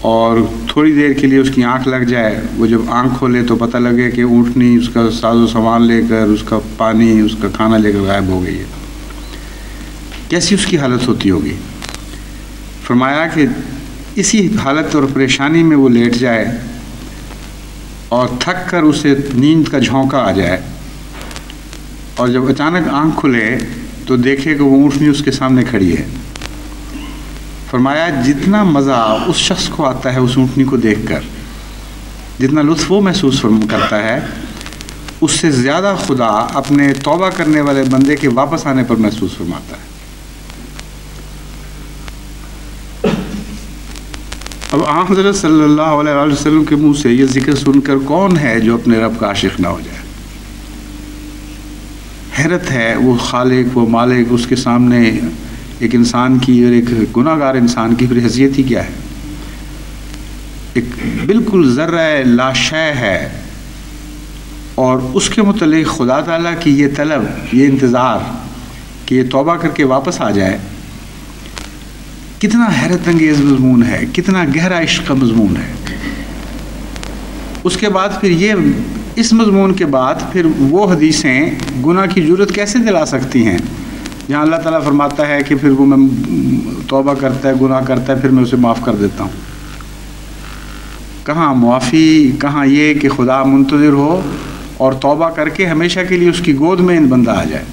اور تھوڑی دیر کے لیے اس کی آنکھ لگ جائے. وہ جب آنکھ کھولے تو پتہ لگے کہ اونٹنی اس کا ساز و سامان لے کر، اس کا پانی، اس کا کھانا لے کر غائب ہو گئی ہے. کیسی اس کی حالت ہوتی ہوگی. فرمایا کہ اسی حالت اور پریشانی میں وہ لیٹ جائے اور تھک کر اسے نیند کا جھونکا آ جائے اور جب اچانک آنکھ کھلے تو دیکھے کہ وہ اونٹنی اس کے سامنے کھڑی ہے. فرمایا جتنا مزہ اس شخص کو آتا ہے اس اونٹنی کو دیکھ کر، جتنا لطف وہ محسوس کرتا ہے، اس سے زیادہ خدا اپنے توبہ کرنے والے بندے کے واپس آنے پر محسوس فرماتا ہے. اب آن حضرت صلی اللہ علیہ وسلم کے منہ سے یہ ذکر سن کر کون ہے جو اپنے رب کا عاشق نہ ہو جائے؟ حیرت ہے وہ خالق، وہ مالک، اس کے سامنے ایک انسان کی اور ایک گناہ گار انسان کی پھر حیثیت ہی کیا ہے؟ ایک بالکل ذرہ لا شے ہے، اور اس کے متعلق خدا تعالیٰ کی یہ طلب، یہ انتظار کہ یہ توبہ کر کے واپس آ جائے، کتنا حیرت انگیز مضمون ہے، کتنا گہرا عشق کا مضمون ہے. اس کے بعد پھر یہ اس مضمون کے بعد پھر وہ حدیثیں گناہ کی جرت کیسے دلا سکتی ہیں جہاں اللہ تعالیٰ فرماتا ہے کہ پھر وہ میں توبہ کرتا ہے، گناہ کرتا ہے، پھر میں اسے معاف کر دیتا ہوں. کہاں معافی، کہاں یہ کہ خدا منتظر ہو اور توبہ کر کے ہمیشہ کے لیے اس کی گود میں ان بندہ آ جائے.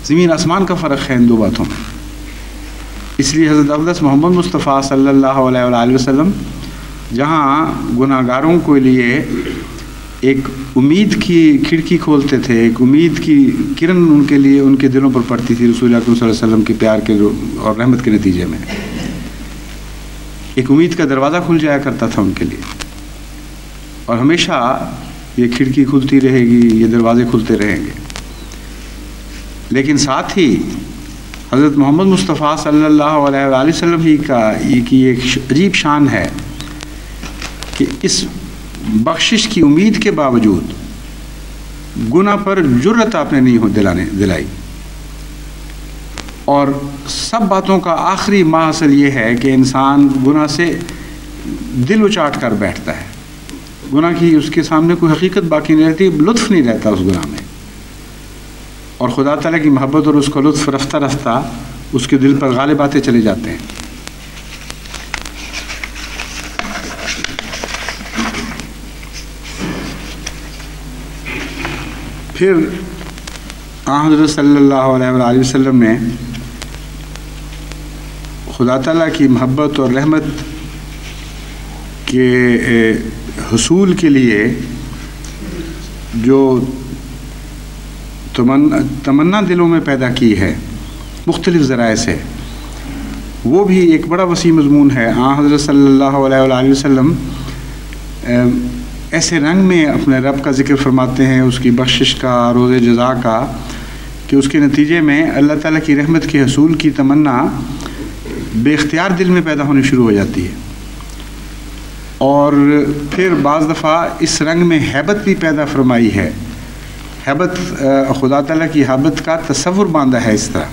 زمین آسمان کا فرق ہے ان دو باتوں میں. اس لیے حضرت اقدس محمد مصطفیٰ صلی اللہ علیہ وآلہ وسلم جہاں گناہ گاروں کے لیے ایک امید کی کھڑکی کھولتے تھے، ایک امید کی کرن ان کے لیے ان کے دلوں پر پڑتی تھی رسول اکرم صلی اللہ علیہ وسلم کے پیار کے اور رحمت کے نتیجے میں، ایک امید کا دروازہ کھل جایا کرتا تھا ان کے لیے، اور ہمیشہ یہ کھڑکی کھلتی رہے گی، یہ دروازے کھلتے رہیں گے. لیکن ساتھ ہی حضرت محمد مصطفیٰ صلی اللہ علیہ وآلہ وسلم ہی کی ایک عجیب شان ہے کہ اس بخشش کی امید کے باوجود گناہ پر جرت آپ نے نہیں دلائی. اور سب باتوں کا آخری ماحصل یہ ہے کہ انسان گناہ سے دل اچاٹ کر بیٹھتا ہے، گناہ کی اس کے سامنے کوئی حقیقت باقی نہیں رہتی، لطف نہیں رہتا اس گناہ میں، اور خدا تعالیٰ کی محبت اور اس کا لطف رفتہ رفتہ اس کے دل پر غالب آتے چلے جاتے ہیں. پھر حضرت صلی اللہ علیہ وآلہ وسلم نے خدا تعالیٰ کی محبت اور رحمت کے حصول کے لیے جو تمنا دلوں میں پیدا کی ہے مختلف ذرائع سے، وہ بھی ایک بڑا وسیع مضمون ہے. حضرت صلی اللہ علیہ وآلہ وسلم ایسے رنگ میں اپنے رب کا ذکر فرماتے ہیں، اس کی بخشش کا، روز جزا کا، کہ اس کے نتیجے میں اللہ تعالیٰ کی رحمت کے حصول کی تمنا بے اختیار دل میں پیدا ہونی شروع ہو جاتی ہے. اور پھر بعض دفعہ اس رنگ میں ہیبت بھی پیدا فرمائی ہے. ہیبت، خدا تعالیٰ کی ہیبت کا تصور باندھا ہے اس طرح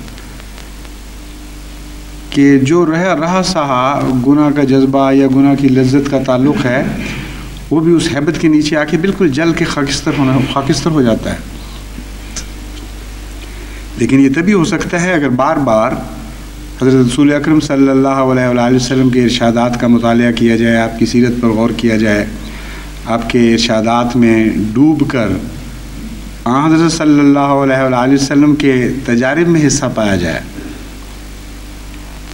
کہ جو رہا سہا گناہ کا جذبہ یا گناہ کی لذت کا تعلق ہے، وہ بھی اس ہیبت کے نیچے آ کے بالکل جل کے خاکستر ہو جاتا ہے. لیکن یہ تبھی ہو سکتا ہے اگر بار بار حضرت رسول اکرم صلی اللہ علیہ وآلہ وسلم کے ارشادات کا مطالعہ کیا جائے، آپ کی سیرت پر غور کیا جائے، آپ کے ارشادات میں ڈوب کر حضرت صلی اللہ علیہ وآلہ وسلم کے تجارب میں حصہ پایا جائے،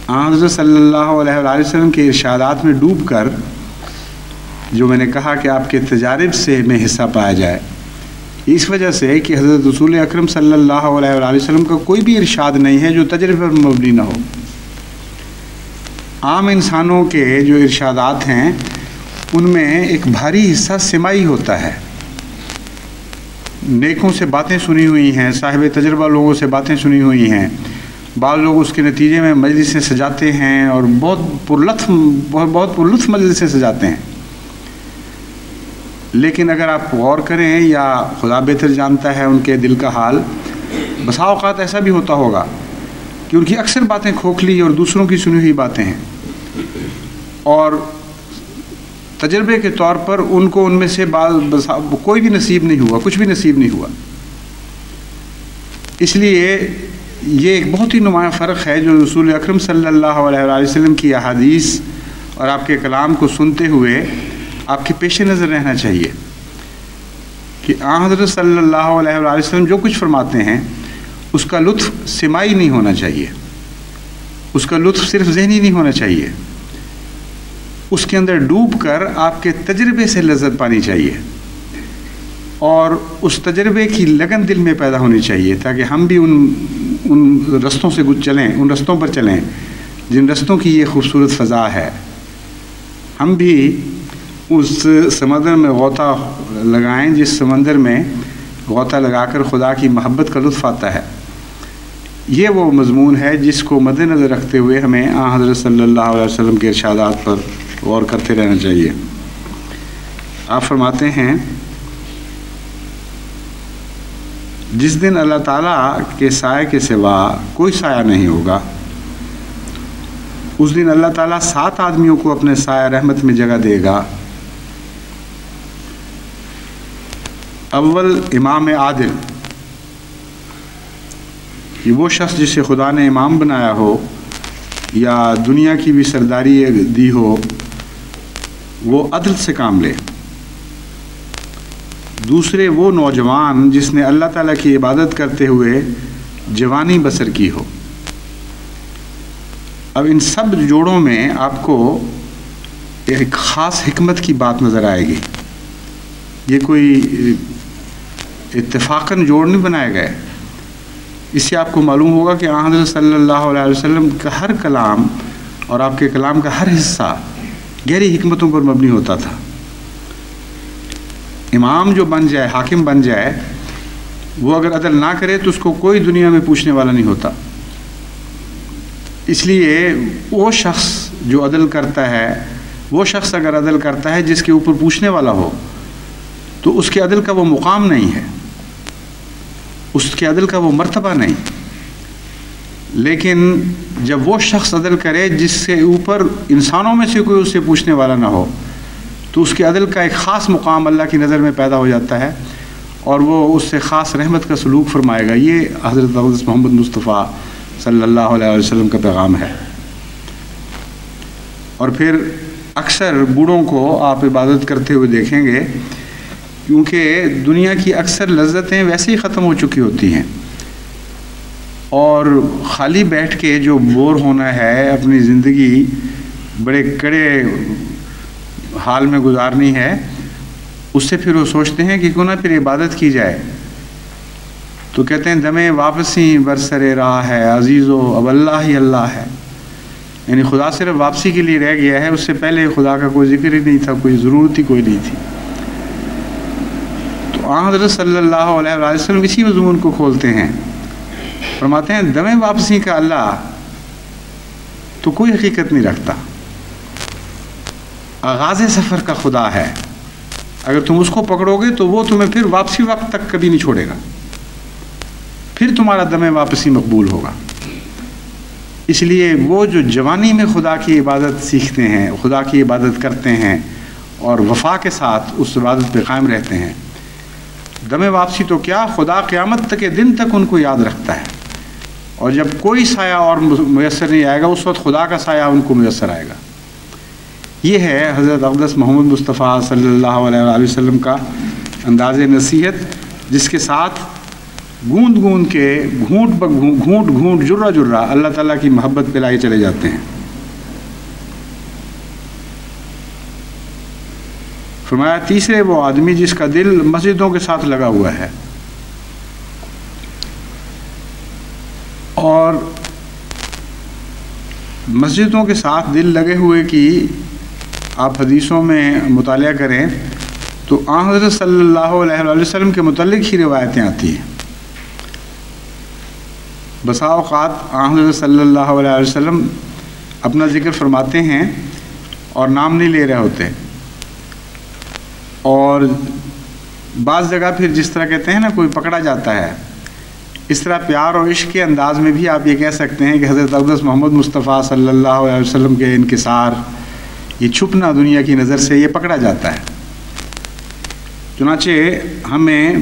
حضرت صلی اللہ علیہ وآلہ وسلم کے ارشادات میں ڈوب کر، جو میں نے کہا کہ آپ کے تجارب سے میں حصہ پایا جائے. اس وجہ سے کہ حضرت رسول اکرم صلی اللہ علیہ وآلہ وسلم کا کوئی بھی ارشاد نہیں ہے جو تجربے پر مبنی نہ ہو. عام انسانوں کے جو ارشادات ہیں ان میں ایک بھاری حصہ سماعی ہوتا ہے، نیکوں سے باتیں سنی ہوئی ہیں، صاحب تجربہ لوگوں سے باتیں سنی ہوئی ہیں، بعض لوگ اس کے نتیجے میں مجلسیں سجاتے ہیں اور بہت پرلطف مجلسیں سجاتے ہیں. لیکن اگر آپ غور کریں، یا خدا بہتر جانتا ہے ان کے دل کا حال، بسا اوقات ایسا بھی ہوتا ہوگا کہ ان کی اکثر باتیں کھوکھلی اور دوسروں کی سنی ہوئی باتیں ہیں، اور تجربے کے طور پر ان کو ان میں سے کوئی بھی نصیب نہیں ہوا، کچھ بھی نصیب نہیں ہوا. اس لیے یہ ایک بہت ہی نمایاں فرق ہے جو رسول اکرم صلی اللہ علیہ وآلہ وسلم کی احادیث اور آپ کے کلام کو سنتے ہوئے آپ کے پیش نظر رہنا چاہیے کہ آن حضرت صلی اللہ علیہ وآلہ وسلم جو کچھ فرماتے ہیں اس کا لطف سماعی نہیں ہونا چاہیے، اس کا لطف صرف ذہنی نہیں ہونا چاہیے، اس کے اندر ڈوب کر آپ کے تجربے سے لذت پانی چاہیے، اور اس تجربے کی لگن دل میں پیدا ہونی چاہیے، تاکہ ہم بھی ان رستوں سے چلیں، ان رستوں پر چلیں جن رستوں کی یہ خوبصورت فضا ہے، ہم بھی اس سمندر میں غوطہ لگائیں جس سمندر میں غوطہ لگا کر خدا کی محبت کا لطف آتا ہے۔ یہ وہ مضمون ہے جس کو مد نظر رکھتے ہوئے ہمیں آن حضرت صلی اللہ علیہ وسلم کے ارشادات پر غور کرتے رہنا چاہیے۔ آپ فرماتے ہیں جس دن اللہ تعالیٰ کے سائے کے سوا کوئی سایہ نہیں ہوگا، اس دن اللہ تعالیٰ 7 آدمیوں کو اپنے سایہ رحمت میں جگہ دے گا۔ اول امام عادل، کہ وہ شخص جسے خدا نے امام بنایا ہو یا دنیا کی بھی سرداری دی ہو، وہ عدل سے کام لے۔ دوسرے وہ نوجوان جس نے اللہ تعالیٰ کی عبادت کرتے ہوئے جوانی بسر کی ہو۔ اب ان سب جوڑوں میں آپ کو ایک خاص حکمت کی بات نظر آئے گی، یہ کوئی اتفاقاً جوڑ نہیں بنائے گئے۔ اس سے آپ کو معلوم ہوگا کہ آن حضرت صلی اللہ علیہ وسلم کا ہر کلام اور آپ کے کلام کا ہر حصہ گہری حکمتوں پر مبنی ہوتا تھا۔ امام جو بن جائے، حاکم بن جائے، وہ اگر عدل نہ کرے تو اس کو کوئی دنیا میں پوچھنے والا نہیں ہوتا۔ اس لیے وہ شخص جو عدل کرتا ہے، وہ شخص اگر عدل کرتا ہے جس کے اوپر پوچھنے والا ہو، تو اس کے عدل کا وہ مقام نہیں ہے، اس کے عدل کا وہ مرتبہ نہیں۔ لیکن جب وہ شخص عدل کرے جس سے اوپر انسانوں میں سے کوئی اس سے پوچھنے والا نہ ہو، تو اس کے عدل کا ایک خاص مقام اللہ کی نظر میں پیدا ہو جاتا ہے، اور وہ اس سے خاص رحمت کا سلوک فرمائے گا۔ یہ حضرت محمد مصطفیٰ صلی اللہ علیہ وسلم کا پیغام ہے۔ اور پھر اکثر بوڑھوں کو آپ عبادت کرتے ہوئے دیکھیں گے، کیونکہ دنیا کی اکثر لذتیں ویسے ہی ختم ہو چکی ہوتی ہیں، اور خالی بیٹھ کے جو بور ہونا ہے، اپنی زندگی بڑے کڑے حال میں گزارنی ہے، اس سے پھر وہ سوچتے ہیں کہ کیوں نہ پھر عبادت کی جائے۔ تو کہتے ہیں دمیں واپسی برسر راہ ہے عزیزو اب اللہ ہی اللہ ہے، یعنی خدا صرف واپسی کے لیے رہ گیا ہے، اس سے پہلے خدا کا کوئی ذکر ہی نہیں تھا، کوئی ضرورت ہی کوئی نہیں تھی۔ تو آن حضرت صلی اللہ علیہ وسلم اسی مضمون کو کھولتے ہیں، فرماتے ہیں دمیں واپسی کا اللہ تو کوئی حقیقت نہیں رکھتا، آغاز سفر کا خدا ہے، اگر تم اس کو پکڑو گے تو وہ تمہیں پھر واپسی وقت تک کبھی نہیں چھوڑے گا، پھر تمہارا دم واپسی مقبول ہوگا۔ اس لیے وہ جو جوانی میں خدا کی عبادت سیکھتے ہیں، خدا کی عبادت کرتے ہیں اور وفا کے ساتھ اس عبادت پہ قائم رہتے ہیں، دم واپسی تو کیا، خدا قیامت تک کے دن تک ان کو یاد رکھتا ہے، اور جب کوئی سایہ اور میسر نہیں آئے گا، اس وقت خدا کا سایہ ان کو میسر آئے گا۔ یہ ہے حضرت اقدس محمد مصطفیٰ صلی اللہ علیہ وآلہ وسلم کا انداز نصیحت، جس کے ساتھ گوند گوند کے گھونٹ گھونٹ جرہ جرہ اللہ تعالیٰ کی محبت پلائے چلے جاتے ہیں۔ فرمایا تیسرے وہ آدمی جس کا دل مسجدوں کے ساتھ لگا ہوا ہے، اور مسجدوں کے ساتھ دل لگے ہوئے کی آپ حدیثوں میں مطالعہ کریں تو آن حضرت صلی اللہ علیہ وسلم کے متعلق ہی روایتیں آتی ہیں۔ بسا اوقات آن حضرت صلی اللہ علیہ وسلم اپنا ذکر فرماتے ہیں اور نام نہیں لے رہے ہوتے، اور بعض جگہ پھر جس طرح کہتے ہیں نا کوئی پکڑا جاتا ہے، اس طرح پیار اور عشق کے انداز میں بھی آپ یہ کہہ سکتے ہیں کہ حضرت اقدس محمد مصطفیٰ صلی اللہ علیہ وسلم کے انکسار، یہ چھپنا دنیا کی نظر سے، یہ پکڑا جاتا ہے۔ چنانچہ ہمیں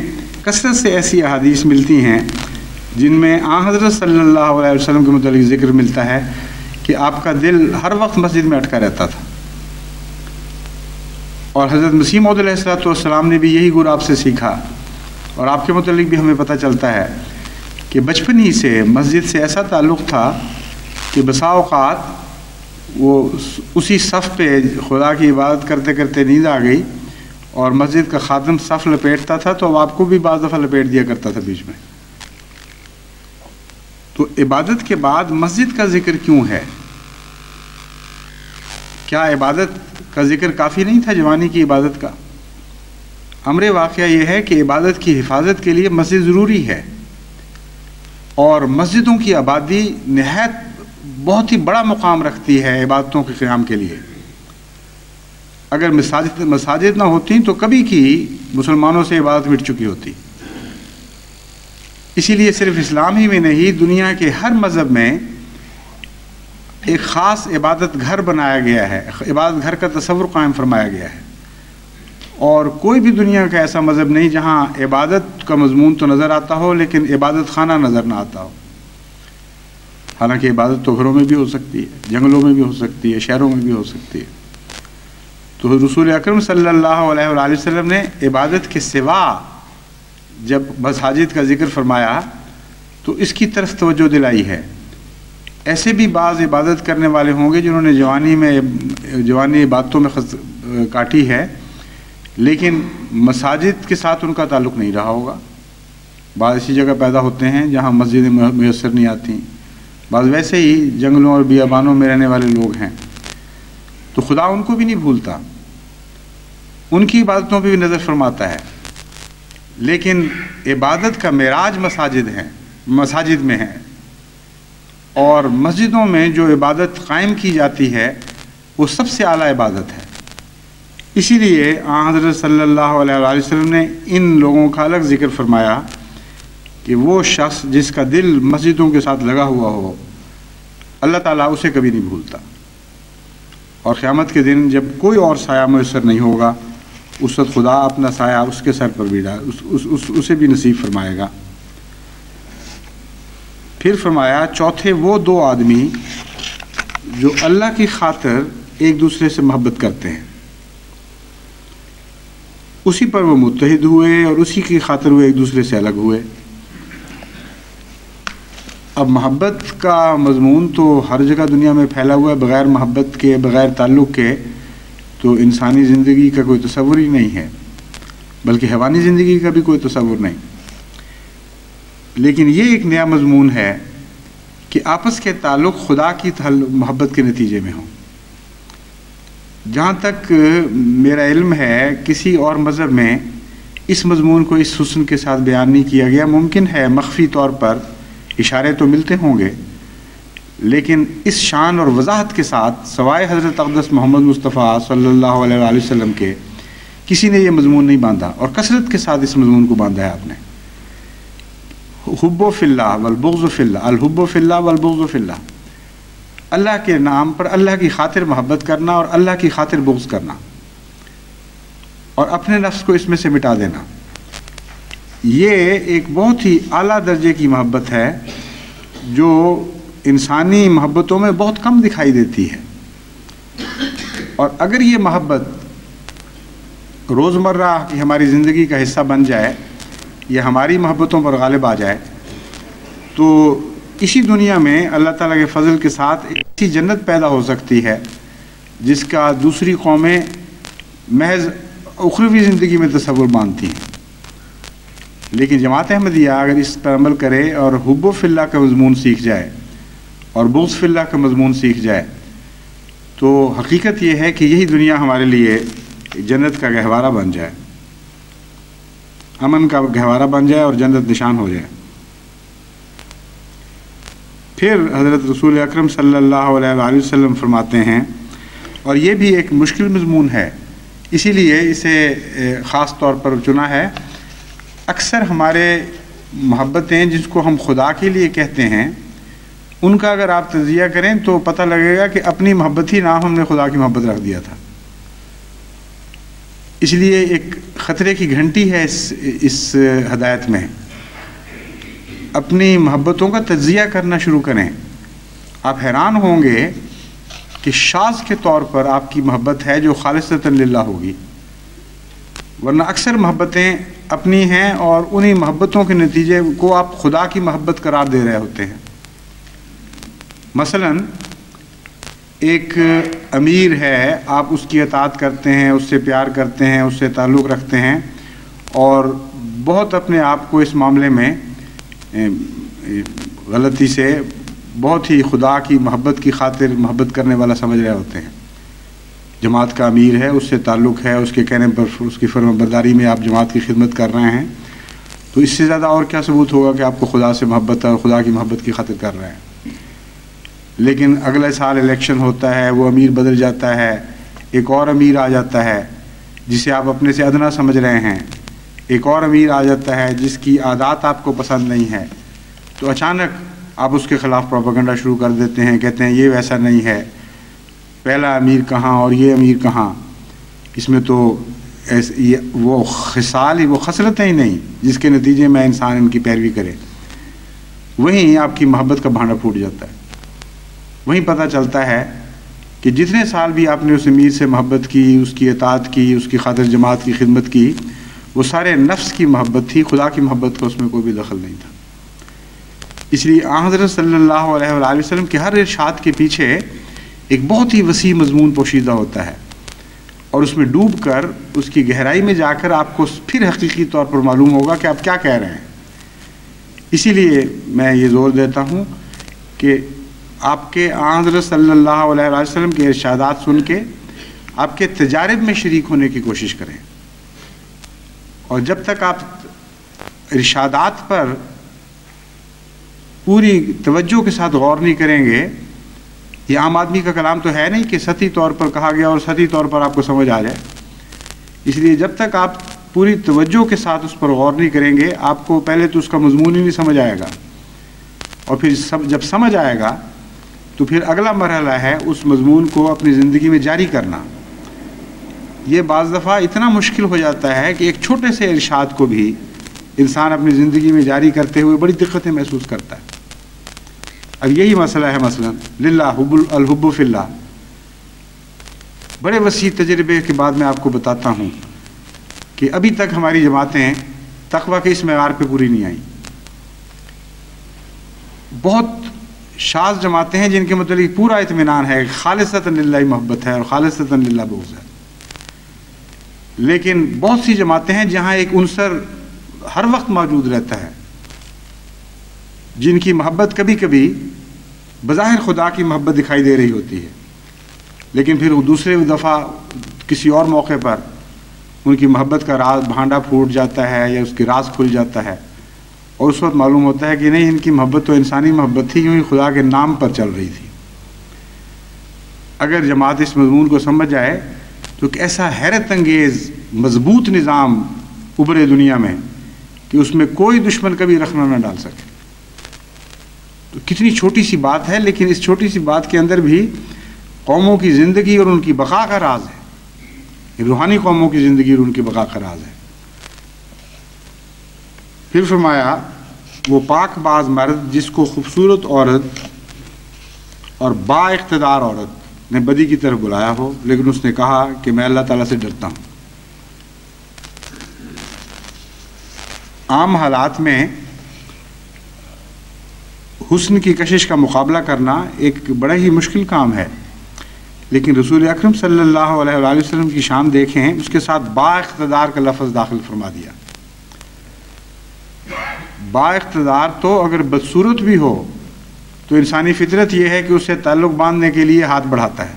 کثرت سے ایسی احادیث ملتی ہیں جن میں آن حضرت صلی اللہ علیہ وسلم کے متعلق ذکر ملتا ہے کہ آپ کا دل ہر وقت مسجد میں اٹکا رہتا تھا، اور حضرت مسیح موعود علیہ السلام نے بھی یہی گر آپ سے سیکھا، اور آپ کے متعلق بھی ہمیں پتہ چلتا ہے کہ بچپن ہی سے مسجد سے ایسا تعلق تھا کہ بسا اوقات وہ اسی صف پہ خدا کی عبادت کرتے کرتے نیند آ گئی اور مسجد کا خادم صف لپیٹتا تھا تو آپ کو بھی بعض دفعہ لپیٹ دیا کرتا تھا بیچ میں۔ تو عبادت کے بعد مسجد کا ذکر کیوں ہے؟ کیا عبادت کا ذکر کافی نہیں تھا جوانی کی عبادت کا؟ امر واقعہ یہ ہے کہ عبادت کی حفاظت کے لیے مسجد ضروری ہے، اور مسجدوں کی آبادی نہایت بہت ہی بڑا مقام رکھتی ہے عبادتوں کے قیام کے لیے۔ اگر مساجد نہ ہوتی تو کبھی کی مسلمانوں سے عبادت مٹ چکی ہوتی۔ اسی لیے صرف اسلام ہی میں نہیں، دنیا کے ہر مذہب میں ایک خاص عبادت گھر بنایا گیا ہے، عبادت گھر کا تصور قائم فرمایا گیا ہے، اور کوئی بھی دنیا کا ایسا مذہب نہیں جہاں عبادت کا مضمون تو نظر آتا ہو لیکن عبادت خانہ نظر نہ آتا ہو۔ حالانکہ عبادت تو گھروں میں بھی ہو سکتی ہے، جنگلوں میں بھی ہو سکتی ہے، شہروں میں بھی ہو سکتی ہے۔ تو رسول اکرم صلی اللہ علیہ وآلہ وسلم نے عبادت کے سوا جب مساجد کا ذکر فرمایا تو اس کی طرف توجہ دلائی ہے۔ ایسے بھی بعض عبادت کرنے والے ہوں گے جنہوں نے جوانی عبادتوں میں کاٹی ہے، لیکن مساجد کے ساتھ ان کا تعلق نہیں رہا ہوگا۔ بعض ایسی جگہ پیدا ہوتے ہیں جہاں مسجدیں میسر نہیں آتی، بعض ویسے ہی جنگلوں اور بیابانوں میں رہنے والے لوگ ہیں، تو خدا ان کو بھی نہیں بھولتا، ان کی عبادتوں پہ بھی نظر فرماتا ہے۔ لیکن عبادت کا معراج مساجد میں ہے، اور مسجدوں میں جو عبادت قائم کی جاتی ہے وہ سب سے اعلیٰ عبادت ہے۔ اسی لیے حضرت صلی اللہ علیہ وآلہ وسلم نے ان لوگوں کا الگ ذکر فرمایا کہ وہ شخص جس کا دل مسجدوں کے ساتھ لگا ہوا ہو، اللہ تعالیٰ اسے کبھی نہیں بھولتا، اور قیامت کے دن جب کوئی اور سایہ میسر نہیں ہوگا اس وقت خدا اپنا سایہ اس کے سر پر بھی اسے بھی نصیب فرمائے گا۔ پھر فرمایا چوتھے وہ دو آدمی جو اللہ کی خاطر ایک دوسرے سے محبت کرتے ہیں، اسی پر وہ متحد ہوئے اور اسی کی خاطر وہ ایک دوسرے سے الگ ہوئے۔ اب محبت کا مضمون تو ہر جگہ دنیا میں پھیلا ہوا ہے، بغیر محبت کے، بغیر تعلق کے تو انسانی زندگی کا کوئی تصور ہی نہیں ہے، بلکہ حیوانی زندگی کا بھی کوئی تصور نہیں۔ لیکن یہ ایک نیا مضمون ہے کہ آپس کے تعلق خدا کی محبت کے نتیجے میں ہوں۔ جہاں تک میرا علم ہے کسی اور مذہب میں اس مضمون کو اس حسن کے ساتھ بیان نہیں کیا گیا۔ ممکن ہے مخفی طور پر اشارے تو ملتے ہوں گے، لیکن اس شان اور وضاحت کے ساتھ سوائے حضرت اقدس محمد مصطفیٰ صلی اللہ علیہ وآلہ وسلم کے کسی نے یہ مضمون نہیں باندھا، اور کثرت کے ساتھ اس مضمون کو باندھا ہے آپ نے۔ حب فی اللہ والبغض فی اللہ، الحب فی اللہ والبغض فی اللہ، اللہ کے نام پر اللہ کی خاطر محبت کرنا اور اللہ کی خاطر بغض کرنا، اور اپنے نفس کو اس میں سے مٹا دینا۔ یہ ایک بہت ہی اعلیٰ درجے کی محبت ہے جو انسانی محبتوں میں بہت کم دکھائی دیتی ہے، اور اگر یہ محبت روزمرہ کی ہماری زندگی کا حصہ بن جائے یا ہماری محبتوں پر غالب آ جائے تو اسی دنیا میں اللہ تعالیٰ کے فضل کے ساتھ ایسی جنت پیدا ہو سکتی ہے جس کا دوسری قومیں محض اخروی زندگی میں تصور مانتی ہیں۔ لیکن جماعت احمدیہ اگر اس پر عمل کرے اور حب فی اللہ کا مضمون سیکھ جائے اور بغض فی اللہ کا مضمون سیکھ جائے تو حقیقت یہ ہے کہ یہی دنیا ہمارے لیے جنت کا گہوارہ بن جائے، امن کا گہوارہ بن جائے اور جنت نشان ہو جائے۔ پھر حضرت رسول اکرم صلی اللہ علیہ وآلہ وسلم فرماتے ہیں، اور یہ بھی ایک مشکل مضمون ہے اسی لیے اسے خاص طور پر چنا ہے، اکثر ہمارے محبتیں جس کو ہم خدا کے لیے کہتے ہیں ان کا اگر آپ تجزیہ کریں تو پتہ لگے گا کہ اپنی محبت ہی نام ہم نے خدا کی محبت رکھ دیا تھا۔ اس لیے ایک خطرے کی گھنٹی ہے اس ہدایت میں۔ اپنی محبتوں کا تجزیہ کرنا شروع کریں، آپ حیران ہوں گے کہ شاذ کے طور پر آپ کی محبت ہے جو خالصتاً للہ ہوگی، ورنہ اکثر محبتیں اپنی ہیں اور انہی محبتوں کے نتیجے کو آپ خدا کی محبت قرار دے رہے ہوتے ہیں۔ مثلاً ایک امیر ہے، آپ اس کی اطاعت کرتے ہیں، اس سے پیار کرتے ہیں، اس سے تعلق رکھتے ہیں اور بہت اپنے آپ کو اس معاملے میں غلطی سے بہت ہی خدا کی محبت کی خاطر محبت کرنے والا سمجھ رہے ہوتے ہیں۔ جماعت کا امیر ہے، اس سے تعلق ہے، اس کے کہنے پر اس کی فرمان برداری میں آپ جماعت کی خدمت کر رہے ہیں، تو اس سے زیادہ اور کیا ثبوت ہوگا کہ آپ کو خدا سے محبت ہے اور خدا کی محبت کی خاطر کر رہے ہیں۔ لیکن اگلے سال الیکشن ہوتا ہے، وہ امیر بدل جاتا ہے، ایک اور امیر آ جاتا ہے جسے آپ اپنے سے ادنا سمجھ رہے ہیں، ایک اور امیر آ جاتا ہے جس کی عادات آپ کو پسند نہیں ہے، تو اچانک آپ اس کے خلاف پروپیگنڈا شروع کر دیتے ہیں، کہتے ہیں یہ ویسا نہیں ہے، پہلا امیر کہاں اور یہ امیر کہاں، اس میں تو وہ خصال ہی، وہ خصلتیں ہی نہیں جس کے نتیجے میں انسان ان کی پیروی کرے۔ وہیں آپ کی محبت کا بھانڈا پھوٹ جاتا ہے۔ وہیں پتہ چلتا ہے کہ جتنے سال بھی آپ نے اس امیر سے محبت کی، اس کی اطاعت کی، اس کی خاطر جماعت کی خدمت کی، وہ سارے نفس کی محبت تھی، خدا کی محبت کا اس میں کوئی بھی دخل نہیں تھا۔ اس لیے آن حضرت صلی اللہ علیہ وآلہ وسلم کے ہر ارشاد کے پیچھے ایک بہت ہی وسیع مضمون پوشیدہ ہوتا ہے، اور اس میں ڈوب کر اس کی گہرائی میں جا کر آپ کو پھر حقیقی طور پر معلوم ہوگا کہ آپ کیا کہہ رہے ہیں۔ اسی لیے میں یہ زور دیتا ہوں کہ آپ کے آن حضرت صلی اللہ علیہ وآلہ وسلم کے ارشادات سن کے آپ کے تجارب میں شریک ہونے کی کوشش کریں، اور جب تک آپ ارشادات پر پوری توجہ کے ساتھ غور نہیں کریں گے، یہ عام آدمی کا کلام تو ہے نہیں کہ سطحی طور پر کہا گیا اور سطحی طور پر آپ کو سمجھ آ جائے۔ اس لیے جب تک آپ پوری توجہ کے ساتھ اس پر غور نہیں کریں گے، آپ کو پہلے تو اس کا مضمون ہی نہیں سمجھ آئے گا، اور پھر جب سمجھ آئے گا تو پھر اگلا مرحلہ ہے اس مضمون کو اپنی زندگی میں جاری کرنا۔ یہ بعض دفعہ اتنا مشکل ہو جاتا ہے کہ ایک چھوٹے سے ارشاد کو بھی انسان اپنی زندگی میں جاری کرتے ہوئے بڑی دقتیں محسوس کرتا ہے۔ اب یہی مسئلہ ہے مثلا للہ الحب فی اللہ۔ بڑے وسیع تجربے کے بعد میں آپ کو بتاتا ہوں کہ ابھی تک ہماری جماعتیں تقویٰ کے اس معیار پہ پوری نہیں آئیں۔ بہت شاذ جماعتیں ہیں جن کے متعلق پورا اطمینان ہے، خالصتاً للہ محبت ہے اور خالصتاً للہ بغض ہے، لیکن بہت سی جماعتیں ہیں جہاں ایک عنصر ہر وقت موجود رہتا ہے، جن کی محبت کبھی کبھی بظاہر خدا کی محبت دکھائی دے رہی ہوتی ہے، لیکن پھر دوسرے دفعہ کسی اور موقع پر ان کی محبت کا راز بھانڈا پھوٹ جاتا ہے یا اس کے راز کھل جاتا ہے، اور اس وقت معلوم ہوتا ہے کہ نہیں، ان کی محبت تو انسانی محبت تھی، یوں ہی خدا کے نام پر چل رہی تھی۔ اگر جماعت اس مضمون کو سمجھ جائے تو ایک ایسا حیرت انگیز مضبوط نظام ابھرے دنیا میں کہ اس میں کوئی دشمن کبھی رخنہ نہ ڈال سکے۔ تو کتنی چھوٹی سی بات ہے، لیکن اس چھوٹی سی بات کے اندر بھی قوموں کی زندگی اور ان کی بقا کا راز ہے، روحانی قوموں کی زندگی اور ان کی بقا کا راز ہے۔ پھر فرمایا وہ پاک باز مرد جس کو خوبصورت عورت اور با اقتدار عورت نے بدی کی طرف بلایا ہو، لیکن اس نے کہا کہ میں اللہ تعالیٰ سے ڈرتا ہوں۔ عام حالات میں حسن کی کشش کا مقابلہ کرنا ایک بڑا ہی مشکل کام ہے، لیکن رسول اکرم صلی اللہ علیہ وآلہ وسلم کی شان دیکھیں، اس کے ساتھ با اقتدار کا لفظ داخل فرما دیا۔ با اقتدار تو اگر بدصورت بھی ہو تو انسانی فطرت یہ ہے کہ اسے تعلق باندھنے کے لیے ہاتھ بڑھاتا ہے۔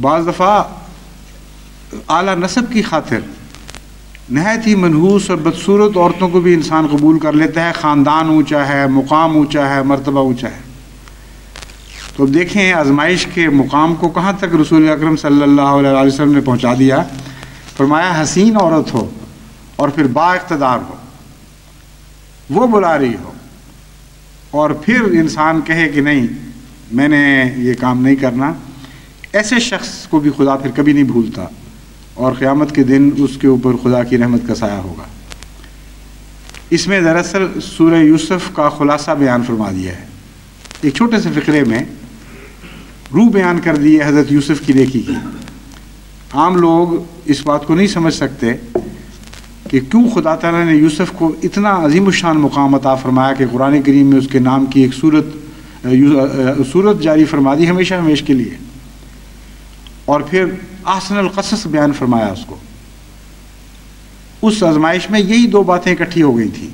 بعض دفعہ اعلیٰ نسب کی خاطر نہایت ہی منحوس اور بدصورت عورتوں کو بھی انسان قبول کر لیتا ہے، خاندان اونچا ہے، مقام اونچا ہے، مرتبہ اونچا ہے۔ تو اب دیکھیں آزمائش کے مقام کو کہاں تک رسول اکرم صلی اللہ علیہ وسلم نے پہنچا دیا۔ فرمایا حسین عورت ہو اور پھر با اقتدار ہو، وہ بلا رہی ہو، اور پھر انسان کہے کہ نہیں میں نے یہ کام نہیں کرنا، ایسے شخص کو بھی خدا پھر کبھی نہیں بھولتا، اور قیامت کے دن اس کے اوپر خدا کی رحمت کا سایہ ہوگا۔ اس میں دراصل سورہ یوسف کا خلاصہ بیان فرما دیا ہے، ایک چھوٹے سے فقرے میں روح بیان کر دی ہے حضرت یوسف کی نیکی کی۔ عام لوگ اس بات کو نہیں سمجھ سکتے کہ کیوں خدا تعالیٰ نے یوسف کو اتنا عظیم الشان مقام عطا فرمایا کہ قرآن کریم میں اس کے نام کی ایک صورت جاری فرما دی ہمیشہ ہمیشہ کے لیے، اور پھر احسن القصص بیان فرمایا اس کو۔ اس آزمائش میں یہی دو باتیں اکٹھی ہو گئی تھیں،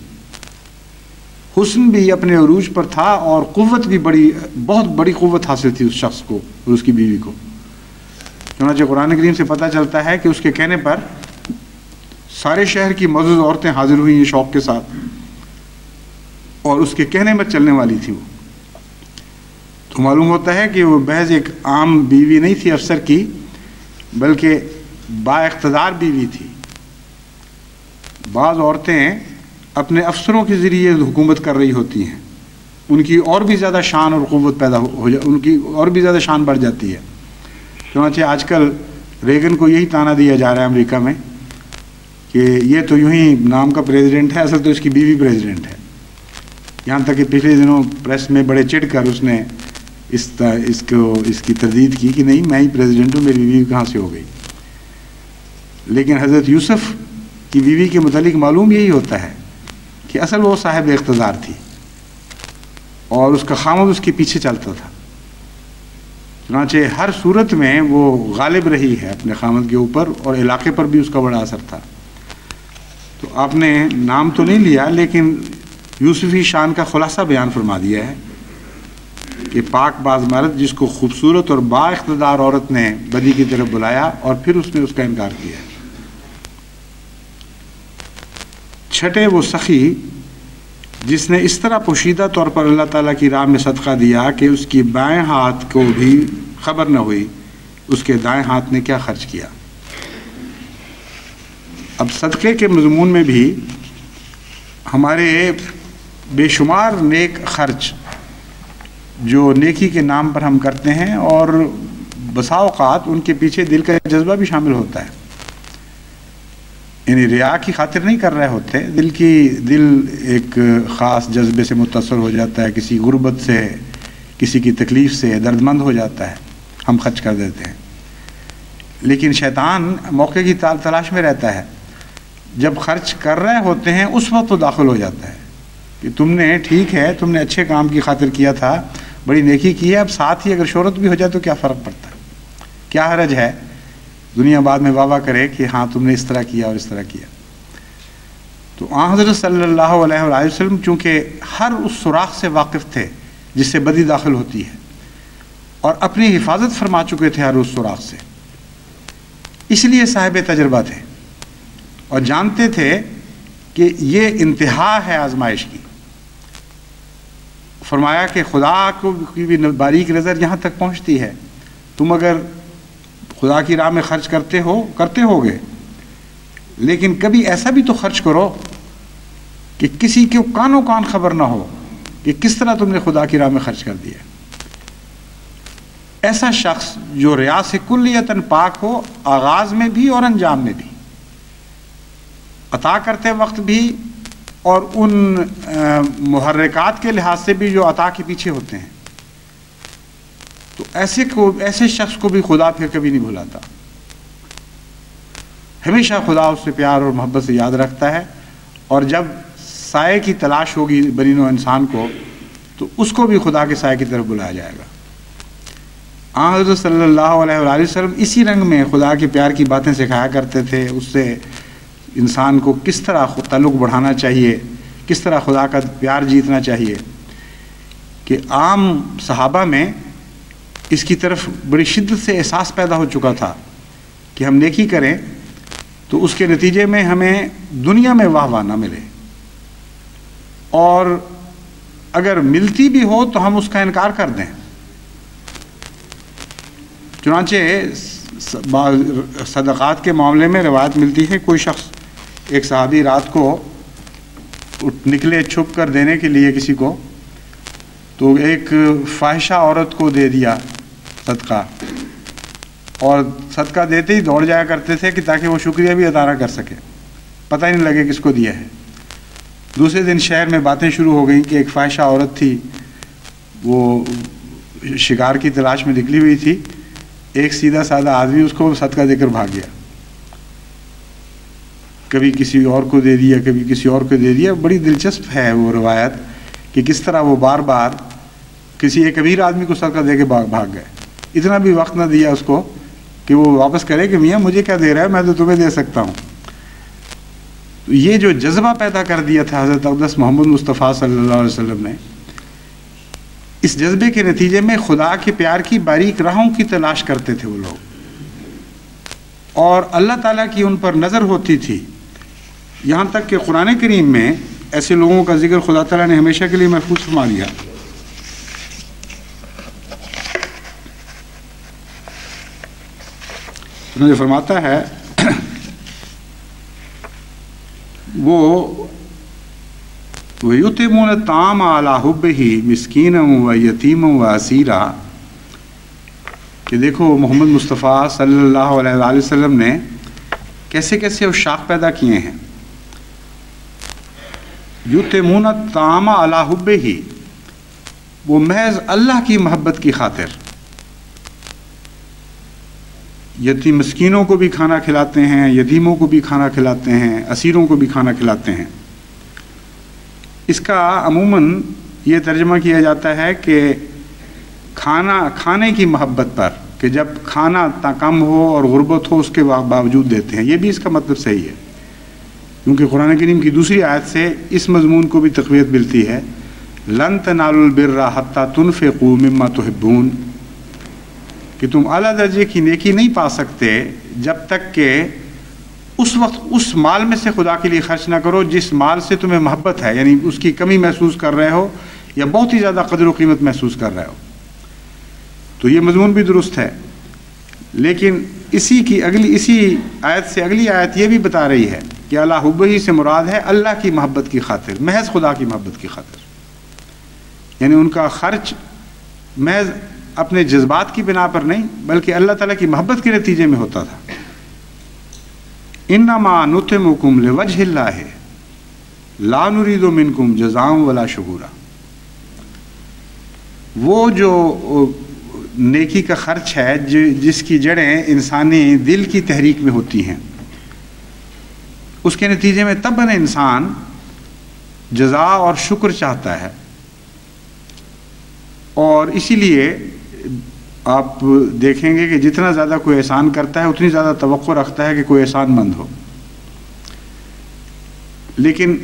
حسن بھی اپنے عروج پر تھا اور قوت بھی بہت بڑی قوت حاصل تھی اس شخص کو اور اس کی بیوی کو۔ چنانچہ قرآن کریم سے پتہ چلتا ہے کہ اس کے کہنے پر سارے شہر کی معزز عورتیں حاضر ہوئی ہیں شوق کے ساتھ، اور اس کے کہنے میں چلنے والی تھی وہ۔ تو معلوم ہوتا ہے کہ وہ محض ایک عام بیوی نہیں تھی افسر کی، بلکہ با اقتدار بیوی تھی۔ بعض عورتیں اپنے افسروں کے ذریعے حکومت کر رہی ہوتی ہیں، ان کی اور بھی زیادہ شان اور قوت پیدا ان کی اور بھی زیادہ شان بڑھ جاتی ہے۔ چنانچہ آج کل ریگن کو یہی طعنہ دیا جا رہا ہے امریکہ میں کہ یہ تو یوں ہی نام کا پریزیڈنٹ ہے، اصل تو اس کی بیوی پریزیڈنٹ ہے۔ یہاں تک کہ پچھلے دنوں پریس میں بڑے چڑھ کر اس نے اس کی تردید کی کہ نہیں، میں ہی پریزیڈنٹ ہوں، میری بیوی کہاں سے ہو گئی۔ لیکن حضرت یوسف کی بیوی کے متعلق معلوم یہی ہوتا ہے کہ اصل وہ صاحب اقتدار تھی اور اس کا خامد اس کے پیچھے چلتا تھا۔ چنانچہ ہر صورت میں وہ غالب رہی ہے اپنے خامد کے اوپر، اور علاقے پر بھی اس کا بڑا اثر تھا۔ تو آپ نے نام تو نہیں لیا، لیکن یوسفی شان کا خلاصہ بیان فرما دیا ہے کہ پاک باز مرد جس کو خوبصورت اور با اقتدار عورت نے بدی کی طرف بلایا اور پھر اس نے اس کا انکار کیا۔ چھٹے وہ سخی جس نے اس طرح پوشیدہ طور پر اللہ تعالیٰ کی راہ میں صدقہ دیا کہ اس کی بائیں ہاتھ کو بھی خبر نہ ہوئی اس کے دائیں ہاتھ نے کیا خرچ کیا۔ اب صدقے کے مضمون میں بھی ہمارے بے شمار نیک خرچ جو نیکی کے نام پر ہم کرتے ہیں، اور بسا اوقات ان کے پیچھے دل کا جذبہ بھی شامل ہوتا ہے، یعنی ریا کی خاطر نہیں کر رہے ہوتے، دل ایک خاص جذبے سے متاثر ہو جاتا ہے، کسی غربت سے، کسی کی تکلیف سے درد مند ہو جاتا ہے، ہم خرچ کر دیتے ہیں۔ لیکن شیطان موقع کی تلاش میں رہتا ہے، جب خرچ کر رہے ہوتے ہیں اس وقت تو داخل ہو جاتا ہے کہ تم نے ٹھیک ہے، تم نے اچھے کام کی خاطر کیا تھا، بڑی نیکی کی ہے، اب ساتھ ہی اگر شہرت بھی ہو جائے تو کیا فرق پڑتا ہے، کیا حرج ہے، دنیا بعد میں واہ واہ کرے کہ ہاں تم نے اس طرح کیا اور اس طرح کیا۔ تو آن حضرت صلی اللہ علیہ وآلہ وسلم چونکہ ہر اس سوراخ سے واقف تھے جس سے بدی داخل ہوتی ہے، اور اپنی حفاظت فرما چکے تھے ہر اس سوراخ سے، اس لیے صاحب تجربہ تھے اور جانتے تھے کہ یہ انتہا ہے آزمائش کی۔ فرمایا کہ خدا کو بھی باریک نظر یہاں تک پہنچتی ہے، تم اگر خدا کی راہ میں خرچ کرتے ہوگے، لیکن کبھی ایسا بھی تو خرچ کرو کہ کسی کے کانوں کان خبر نہ ہو کہ کس طرح تم نے خدا کی راہ میں خرچ کر دیا۔ ایسا شخص جو ریا سے کلیتاً پاک ہو، آغاز میں بھی اور انجام میں بھی، عطا کرتے وقت بھی اور ان محرکات کے لحاظ سے بھی جو عطا کے پیچھے ہوتے ہیں، تو ایسے شخص کو بھی خدا پھر کبھی نہیں بھلاتا، ہمیشہ خدا اس سے پیار اور محبت سے یاد رکھتا ہے، اور جب سائے کی تلاش ہوگی بنی نوع انسان کو تو اس کو بھی خدا کے سائے کی طرف بلایا جائے گا۔ آن حضرت صلی اللہ علیہ وآلہ وسلم اسی رنگ میں خدا کے پیار کی باتیں سکھایا کرتے تھے، اس سے انسان کو کس طرح تعلق بڑھانا چاہیے، کس طرح خدا کا پیار جیتنا چاہیے، کہ عام صحابہ میں اس کی طرف بڑی شدت سے احساس پیدا ہو چکا تھا کہ ہم نیکی کریں تو اس کے نتیجے میں ہمیں دنیا میں واہ واہ نہ ملے، اور اگر ملتی بھی ہو تو ہم اس کا انکار کر دیں۔ چنانچہ صدقات کے معاملے میں روایت ملتی ہے، کوئی شخص، ایک صحابی رات کو نکلے چھپ کر دینے کے لیے کسی کو، تو ایک فاحشہ عورت کو دے دیا صدقہ، اور صدقہ دیتے ہی دوڑ جایا کرتے تھے کہ تاکہ وہ شکریہ بھی ادا نہ کر سکے، پتہ ہی نہیں لگے کس کو دیا ہے۔ دوسرے دن شہر میں باتیں شروع ہو گئیں کہ ایک فاحشہ عورت تھی، وہ شکار کی تلاش میں نکلی ہوئی تھی، ایک سیدھا سادہ آدمی اس کو صدقہ دے کر بھاگ گیا، کبھی کسی اور کو دے دیا، کبھی کسی اور کو دے دیا. بڑی دلچسپ ہے وہ روایت کہ کس طرح وہ بار بار کسی ایک امیر آدمی کو صدقہ دے کے بھاگ گئے. اتنا بھی وقت نہ دیا اس کو کہ وہ واپس کرے کہ میاں مجھے کیا دے رہا ہے، میں تو تمہیں دے سکتا ہوں. تو یہ جو جذبہ پیدا کر دیا تھا حضرت اقدس محمد مصطفیٰ صلی اللہ علیہ وسلم نے، اس جذبے کے نتیجے میں خدا کے پیار کی باریک راہوں کی تلاش کرتے تھے وہ لوگ، اور اللہ تعالیٰ کی ان پر نظر ہوتی تھی. یہاں تک کہ قرآن کریم میں ایسے لوگوں کا ذکر خدا تعالیٰ نے ہمیشہ کے لیے محفوظ فرما لیا. انہوں فرماتا ہے وہ وَيُطْعِمُونَ الطَّعَامَ عَلَىٰ حُبِّهِ مِسْكِينًا وَيَتِيمًا وَأَسِيرًا، کہ دیکھو محمد مصطفیٰ صلی اللہ علیہ وآلہ وسلم نے کیسے کیسے اشاق پیدا کیے ہیں. یُطْعِمُونَ الطَّعَامَ عَلَىٰ حُبِّهِ، وہ محض اللہ کی محبت کی خاطر یتیم مسکینوں کو بھی کھانا کھلاتے ہیں، یتیموں کو بھی کھانا کھلاتے ہیں، اسیروں کو بھی کھانا کھلاتے ہیں. اس کا عموماً یہ ترجمہ کیا جاتا ہے کہ کھانے کی محبت پر، کہ جب کھانا کم ہو اور غربت ہو اس کے باوجود دیتے ہیں. یہ بھی اس کا مطلب صحیح ہے، کیونکہ قرآن کریم کی دوسری آیت سے اس مضمون کو بھی تقویت ملتی ہے، لن تنالوا البر حتی تنفقوا مما تحبون، کہ تم اعلیٰ درجے کی نیکی نہیں پا سکتے جب تک کہ اس وقت اس مال میں سے خدا کے لیے خرچ نہ کرو جس مال سے تمہیں محبت ہے، یعنی اس کی کمی محسوس کر رہے ہو یا بہت ہی زیادہ قدر و قیمت محسوس کر رہے ہو. تو یہ مضمون بھی درست ہے، لیکن اسی آیت سے اگلی آیت یہ بھی بتا رہی ہے کہ اللہ حبہ سے مراد ہے اللہ کی محبت کی خاطر، محض خدا کی محبت کی خاطر. یعنی ان کا خرچ محض اپنے جذبات کی بنا پر نہیں بلکہ اللہ تعالیٰ کی محبت کے نتیجے میں ہوتا تھا. انما نطعمکم لوجہ اللہ لا نرید منکم جزاء ولا شکورا. وہ جو نیکی کا خرچ ہے جس کی جڑیں انسانی دل کی تحریک میں ہوتی ہیں، اس کے نتیجے میں طبعاً انسان جزا اور شکر چاہتا ہے، اور اسی لیے آپ دیکھیں گے کہ جتنا زیادہ کوئی احسان کرتا ہے اتنی زیادہ توقع رکھتا ہے کہ کوئی احسان مند ہو. لیکن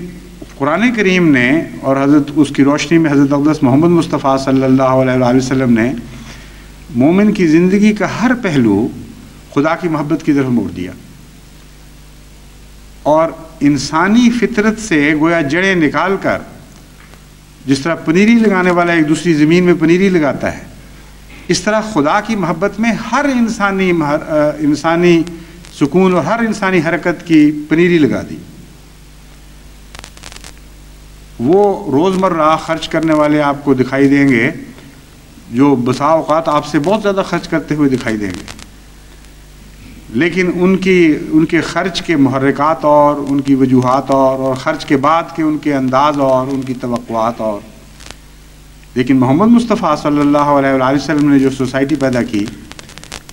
قرآن کریم نے اور اس کی روشنی میں حضرت اقدس محمد مصطفیٰ صلی اللہ علیہ وآلہ وسلم نے مومن کی زندگی کا ہر پہلو خدا کی محبت کی طرف موڑ دیا، اور انسانی فطرت سے گویا جڑیں نکال کر، جس طرح پنیری لگانے والا ایک دوسری زمین میں پنیری لگاتا ہے، اس طرح خدا کی محبت میں ہر انسانی سکون اور ہر انسانی حرکت کی پنیری لگا دی. وہ روزمرہ خرچ کرنے والے آپ کو دکھائی دیں گے جو بسا اوقات آپ سے بہت زیادہ خرچ کرتے ہوئے دکھائی دیں گے، لیکن ان کے خرچ کے محرکات اور ان کی وجوہات اور خرچ کے بعد کے ان کے انداز اور ان کی توقعات اور. لیکن محمد مصطفیٰ صلی اللہ علیہ وآلہ وسلم نے جو سوسائٹی پیدا کی،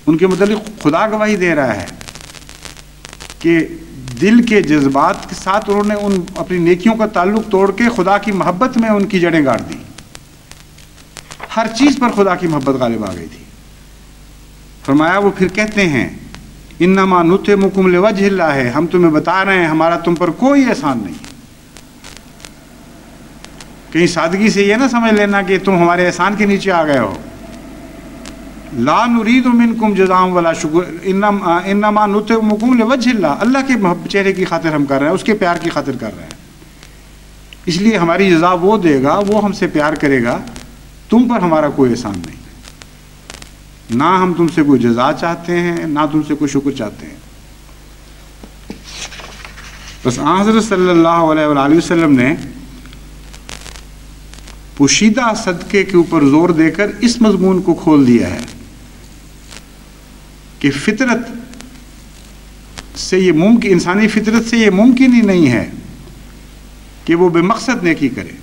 ان کے متعلق خدا گواہی دے رہا ہے کہ دل کے جذبات کے ساتھ انہوں نے اپنی نیکیوں کا تعلق توڑ کے خدا کی محبت میں ان کی جڑیں گاڑ دی. ہر چیز پر خدا کی محبت غالب آ گئی تھی. فرمایا وہ پھر کہتے ہیں انما نطعمکم لوجہ اللہ، ہم تمہیں بتا رہے ہیں ہمارا تم پر کوئی احسان نہیں. کہیں سادگی سے یہ نہ سمجھ لینا کہ تم ہمارے احسان کے نیچے آ گئے ہو. لا نرید منکم جزاء ولا شکور، انما نطعمکم لوجہ اللہ، اللہ کے چہرے کی خاطر ہم کر رہے ہیں، اس کے پیار کی خاطر کر رہے ہیں. اس لیے ہماری جزا وہ دے گا، وہ ہم سے پیار کرے گا، تم پر ہمارا کوئی احسان نہیں. نہ ہم تم سے کوئی جزا چاہتے ہیں، نہ تم سے کوئی شکر چاہتے ہیں. بس حضرت صلی اللہ علیہ وآلہ وسلم نے پوشیدہ صدقے کے اوپر زور دے کر اس مضمون کو کھول دیا ہے کہ فطرت سے یہ ممکن، انسانی فطرت سے یہ ممکن ہی نہیں ہے کہ وہ بے مقصد نیکی کرے.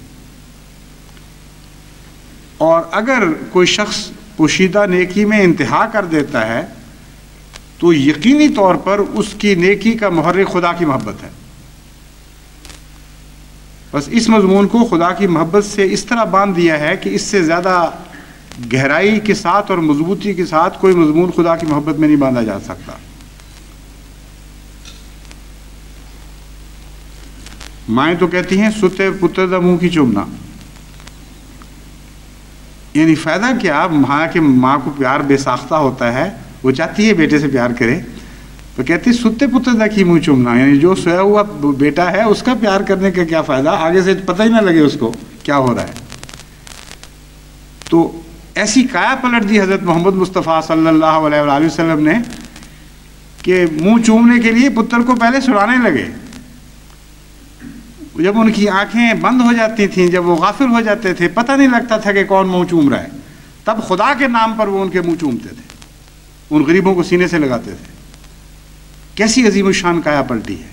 اور اگر کوئی شخص پوشیدہ نیکی میں انتہا کر دیتا ہے تو یقینی طور پر اس کی نیکی کا محرک خدا کی محبت ہے. بس اس مضمون کو خدا کی محبت سے اس طرح باندھ دیا ہے کہ اس سے زیادہ گہرائی کے ساتھ اور مضبوطی کے ساتھ کوئی مضمون خدا کی محبت میں نہیں باندھا جا سکتا. مائیں تو کہتی ہیں ستے پتر دا منہ کی چومنا، یعنی فائدہ کیا؟ ماں کو پیار بے ساختہ ہوتا ہے، وہ چاہتی ہے بیٹے سے پیار کرے، تو کہتی ستے پتر دا کی منہ چومنا، یعنی جو سویا ہوا بیٹا ہے اس کا پیار کرنے کا کیا فائدہ، آگے سے پتہ ہی نہ لگے اس کو کیا ہو رہا ہے. تو ایسی کایا پلٹ دی حضرت محمد مصطفیٰ صلی اللہ علیہ وآلہ وسلم نے کہ منہ چومنے کے لیے پتر کو پہلے سڑانے لگے. جب ان کی آنکھیں بند ہو جاتی تھیں، جب وہ غافل ہو جاتے تھے، پتہ نہیں لگتا تھا کہ کون منہ چوم رہا ہے، تب خدا کے نام پر وہ ان کے منہ چومتے تھے، ان غریبوں کو سینے سے لگاتے تھے. کیسی عظیم الشان کایا پلٹی ہے.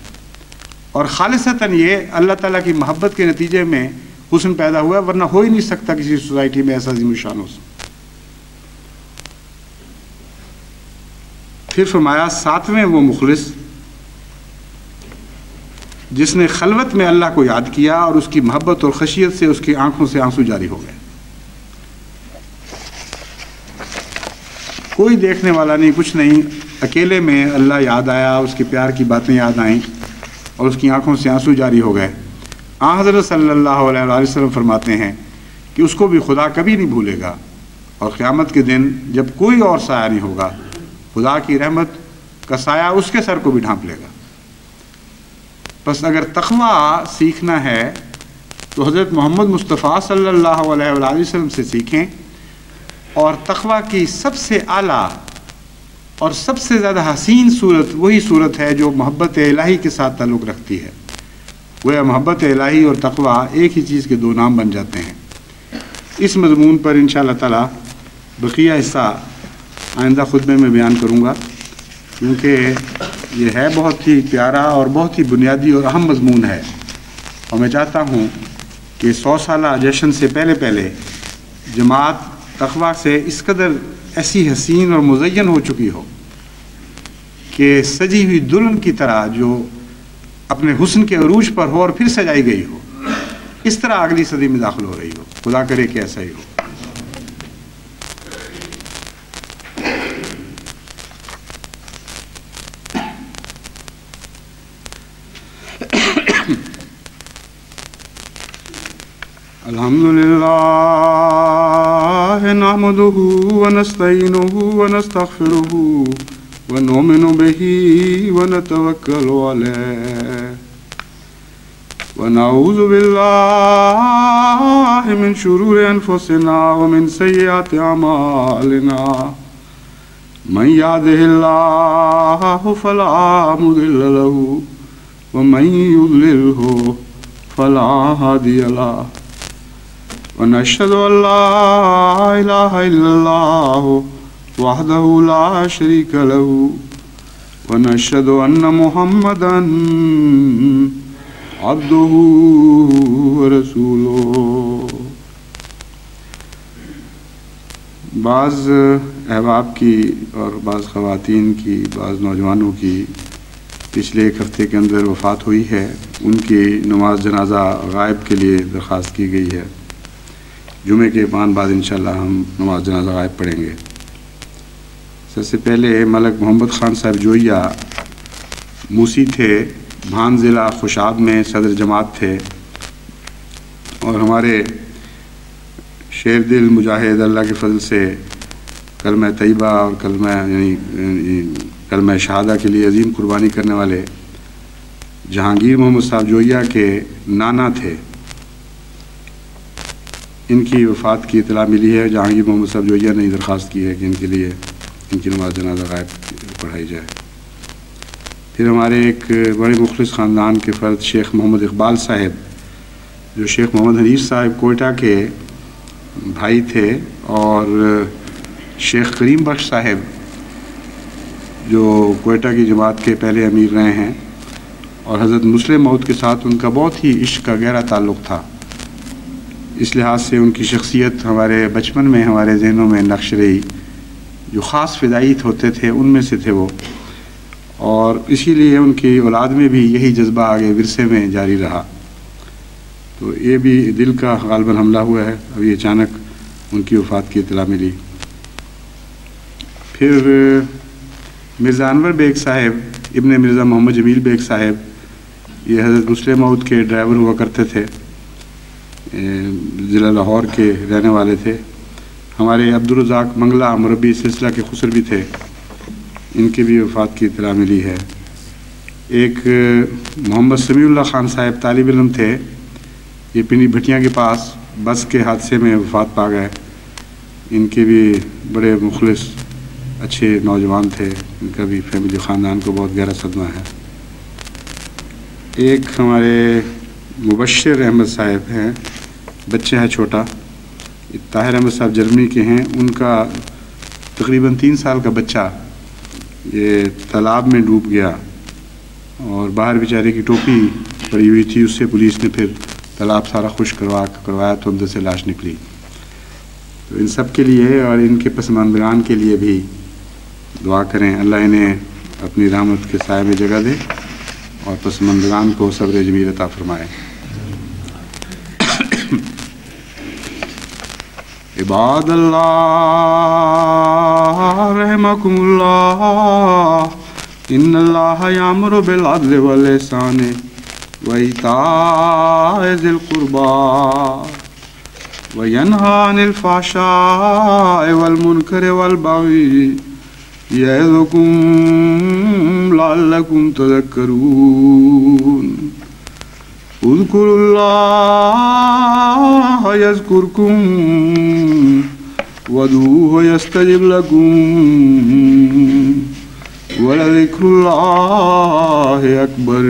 اور خالصتاً یہ اللہ تعالیٰ کی محبت کے نتیجے میں حسن پیدا ہوا ہے، ورنہ ہو ہی نہیں سکتا کسی سوسائٹی میں ایسا عظیم الشان حسن. پھر فرمایا 7ویں وہ مخلص جس نے خلوت میں اللہ کو یاد کیا اور اس کی محبت اور خشیت سے اس کی آنکھوں سے آنسو جاری ہو گئے. کوئی دیکھنے والا نہیں، کچھ نہیں، اکیلے میں اللہ یاد آیا، اس کے پیار کی باتیں یاد آئیں اور اس کی آنکھوں سے آنسو جاری ہو گئے. حضرت صلی اللہ علیہ وآلہ وسلم فرماتے ہیں کہ اس کو بھی خدا کبھی نہیں بھولے گا، اور قیامت کے دن جب کوئی اور سایہ نہیں ہوگا، خدا کی رحمت کا سایہ اس کے سر کو بھی ڈھانپ لے گا. بس اگر تقویٰ سیکھنا ہے تو حضرت محمد مصطفیٰ صلی اللہ علیہ وآلہ وسلم سے سیکھیں. اور تقویٰ کی سب سے اعلیٰ اور سب سے زیادہ حسین صورت وہی صورت ہے جو محبت الہی کے ساتھ تعلق رکھتی ہے. وہ محبت الہی اور تقویٰ ایک ہی چیز کے دو نام بن جاتے ہیں. اس مضمون پر انشاءاللہ تعالی بقیہ حصہ آئندہ خطبے میں بیان کروں گا، کیونکہ یہ ہے بہت ہی پیارا اور بہت ہی بنیادی اور اہم مضمون ہے. اور میں چاہتا ہوں کہ 100 سالہ جشن سے پہلے جماعت تقویٰ سے اس قدر ایسی حسین اور مزین ہو چکی ہو کہ سجی ہوئی دلہن کی طرح جو اپنے حسن کے عروج پر ہو اور پھر سجائی گئی ہو، اس طرح اگلی صدی میں داخل ہو رہی ہو. خدا کرے کہ ایسا ہی ہو. الحمدللہ نحمدہ ونستعینہ ونستغفرہ ونؤمن بہ ونتوکل علیہ ونعوذ باللہ من شرور انفسنا ومن سیئات اعمالنا من یہدہ اللہ فلا مضل لہ ومن یضللہ فلا ہادی لہ ونشهد أن لا إله إلا الله وحده لا شريك له ونشهد أن محمدا عبده ورسوله. بعض احباب کی اور بعض خواتین کی، بعض نوجوانوں کی پچھلے ایک ہفتے کے اندر وفات ہوئی ہے. ان کی نماز جنازہ غائب کے لیے درخواست کی گئی ہے. جمعے کے بعد انشاءاللہ ہم نماز جنازہ غائب پڑھیں گے. سب سے پہلے ملک محمد خان صاحب جوئیہ موسی تھے، بھان ضلع خوشاب میں صدر جماعت تھے، اور ہمارے شیر دل مجاہد اللہ کے فضل سے کلمہ طیبہ اور کلمہ شہادہ کے لیے عظیم قربانی کرنے والے جہانگیر محمد صاحب جوئیہ کے نانا تھے. ان کی وفات کی اطلاع ملی ہے. جہانگیر محمد صاحب جوئیہ نے درخواست کی ہے کہ ان کے لیے ان کی نماز جنازہ غائب پڑھائی جائے. پھر ہمارے ایک بڑے مخلص خاندان کے فرد شیخ محمد اقبال صاحب، جو شیخ محمد حنیف صاحب کوئٹہ کے بھائی تھے، اور شیخ کریم بخش صاحب جو کوئٹہ کی جماعت کے پہلے امیر رہے ہیں، اور حضرت مسلم موعود کے ساتھ ان کا بہت ہی عشق کا گہرا تعلق تھا. اس لحاظ سے ان کی شخصیت ہمارے بچپن میں ہمارے ذہنوں میں نقش رہی، جو خاص فدائی ہوتے تھے ان میں سے تھے وہ، اور اسی لیے ان کی اولاد میں بھی یہی جذبہ آگے ورثے میں جاری رہا۔ تو یہ بھی دل کا غالباً حملہ ہوا ہے، ابھی اچانک ان کی وفات کی اطلاع ملی۔ پھر مرزا انور بیگ صاحب ابن مرزا محمد جمیل بیگ صاحب، یہ حضرت مسلم موعود کے ڈرائیور ہوا کرتے تھے، ضلع لاہور کے رہنے والے تھے۔ ہمارے عبدالرزاق منگلہ مربی سلسلہ کے خسر بھی تھے، ان کی بھی وفات کی اطلاع ملی ہے۔ ایک محمد سمیع اللہ خان صاحب طالب علم تھے، یہ پنڈی بھٹیاں کے پاس بس کے حادثے میں وفات پا گئے۔ ان کے بھی بڑے مخلص اچھے نوجوان تھے، ان کا بھی فیملی خاندان کو بہت گہرا صدمہ ہے۔ ایک ہمارے مبشر احمد صاحب ہیں، بچہ ہے چھوٹا، طاہر احمد صاحب جرمنی کے ہیں، ان کا تقریباً 3 سال کا بچہ یہ تالاب میں ڈوب گیا، اور باہر بیچارے کی ٹوپی پڑی ہوئی تھی، اس سے پولیس نے پھر تالاب سارا خشک کروایا تو اندر سے لاش نکلی۔ تو ان سب کے لیے اور ان کے پسماندگان کے لیے بھی دعا کریں، اللہ انہیں اپنی رحمت کے سائے میں جگہ دے اور پسماندگان کو صبر جمیل عطا فرمائے۔ عباد اللہ رحمکم اللہ، ان اللہ یامر بالعدل والاحسان وایتاء ذی القربى وینہی عن الفحشاء والمنکر والبغی یعظکم لعلکم تذکرون۔ اذکروا اللہ یذکرکم وادعوہ یستجب لکم ولذکر اللہ اکبر۔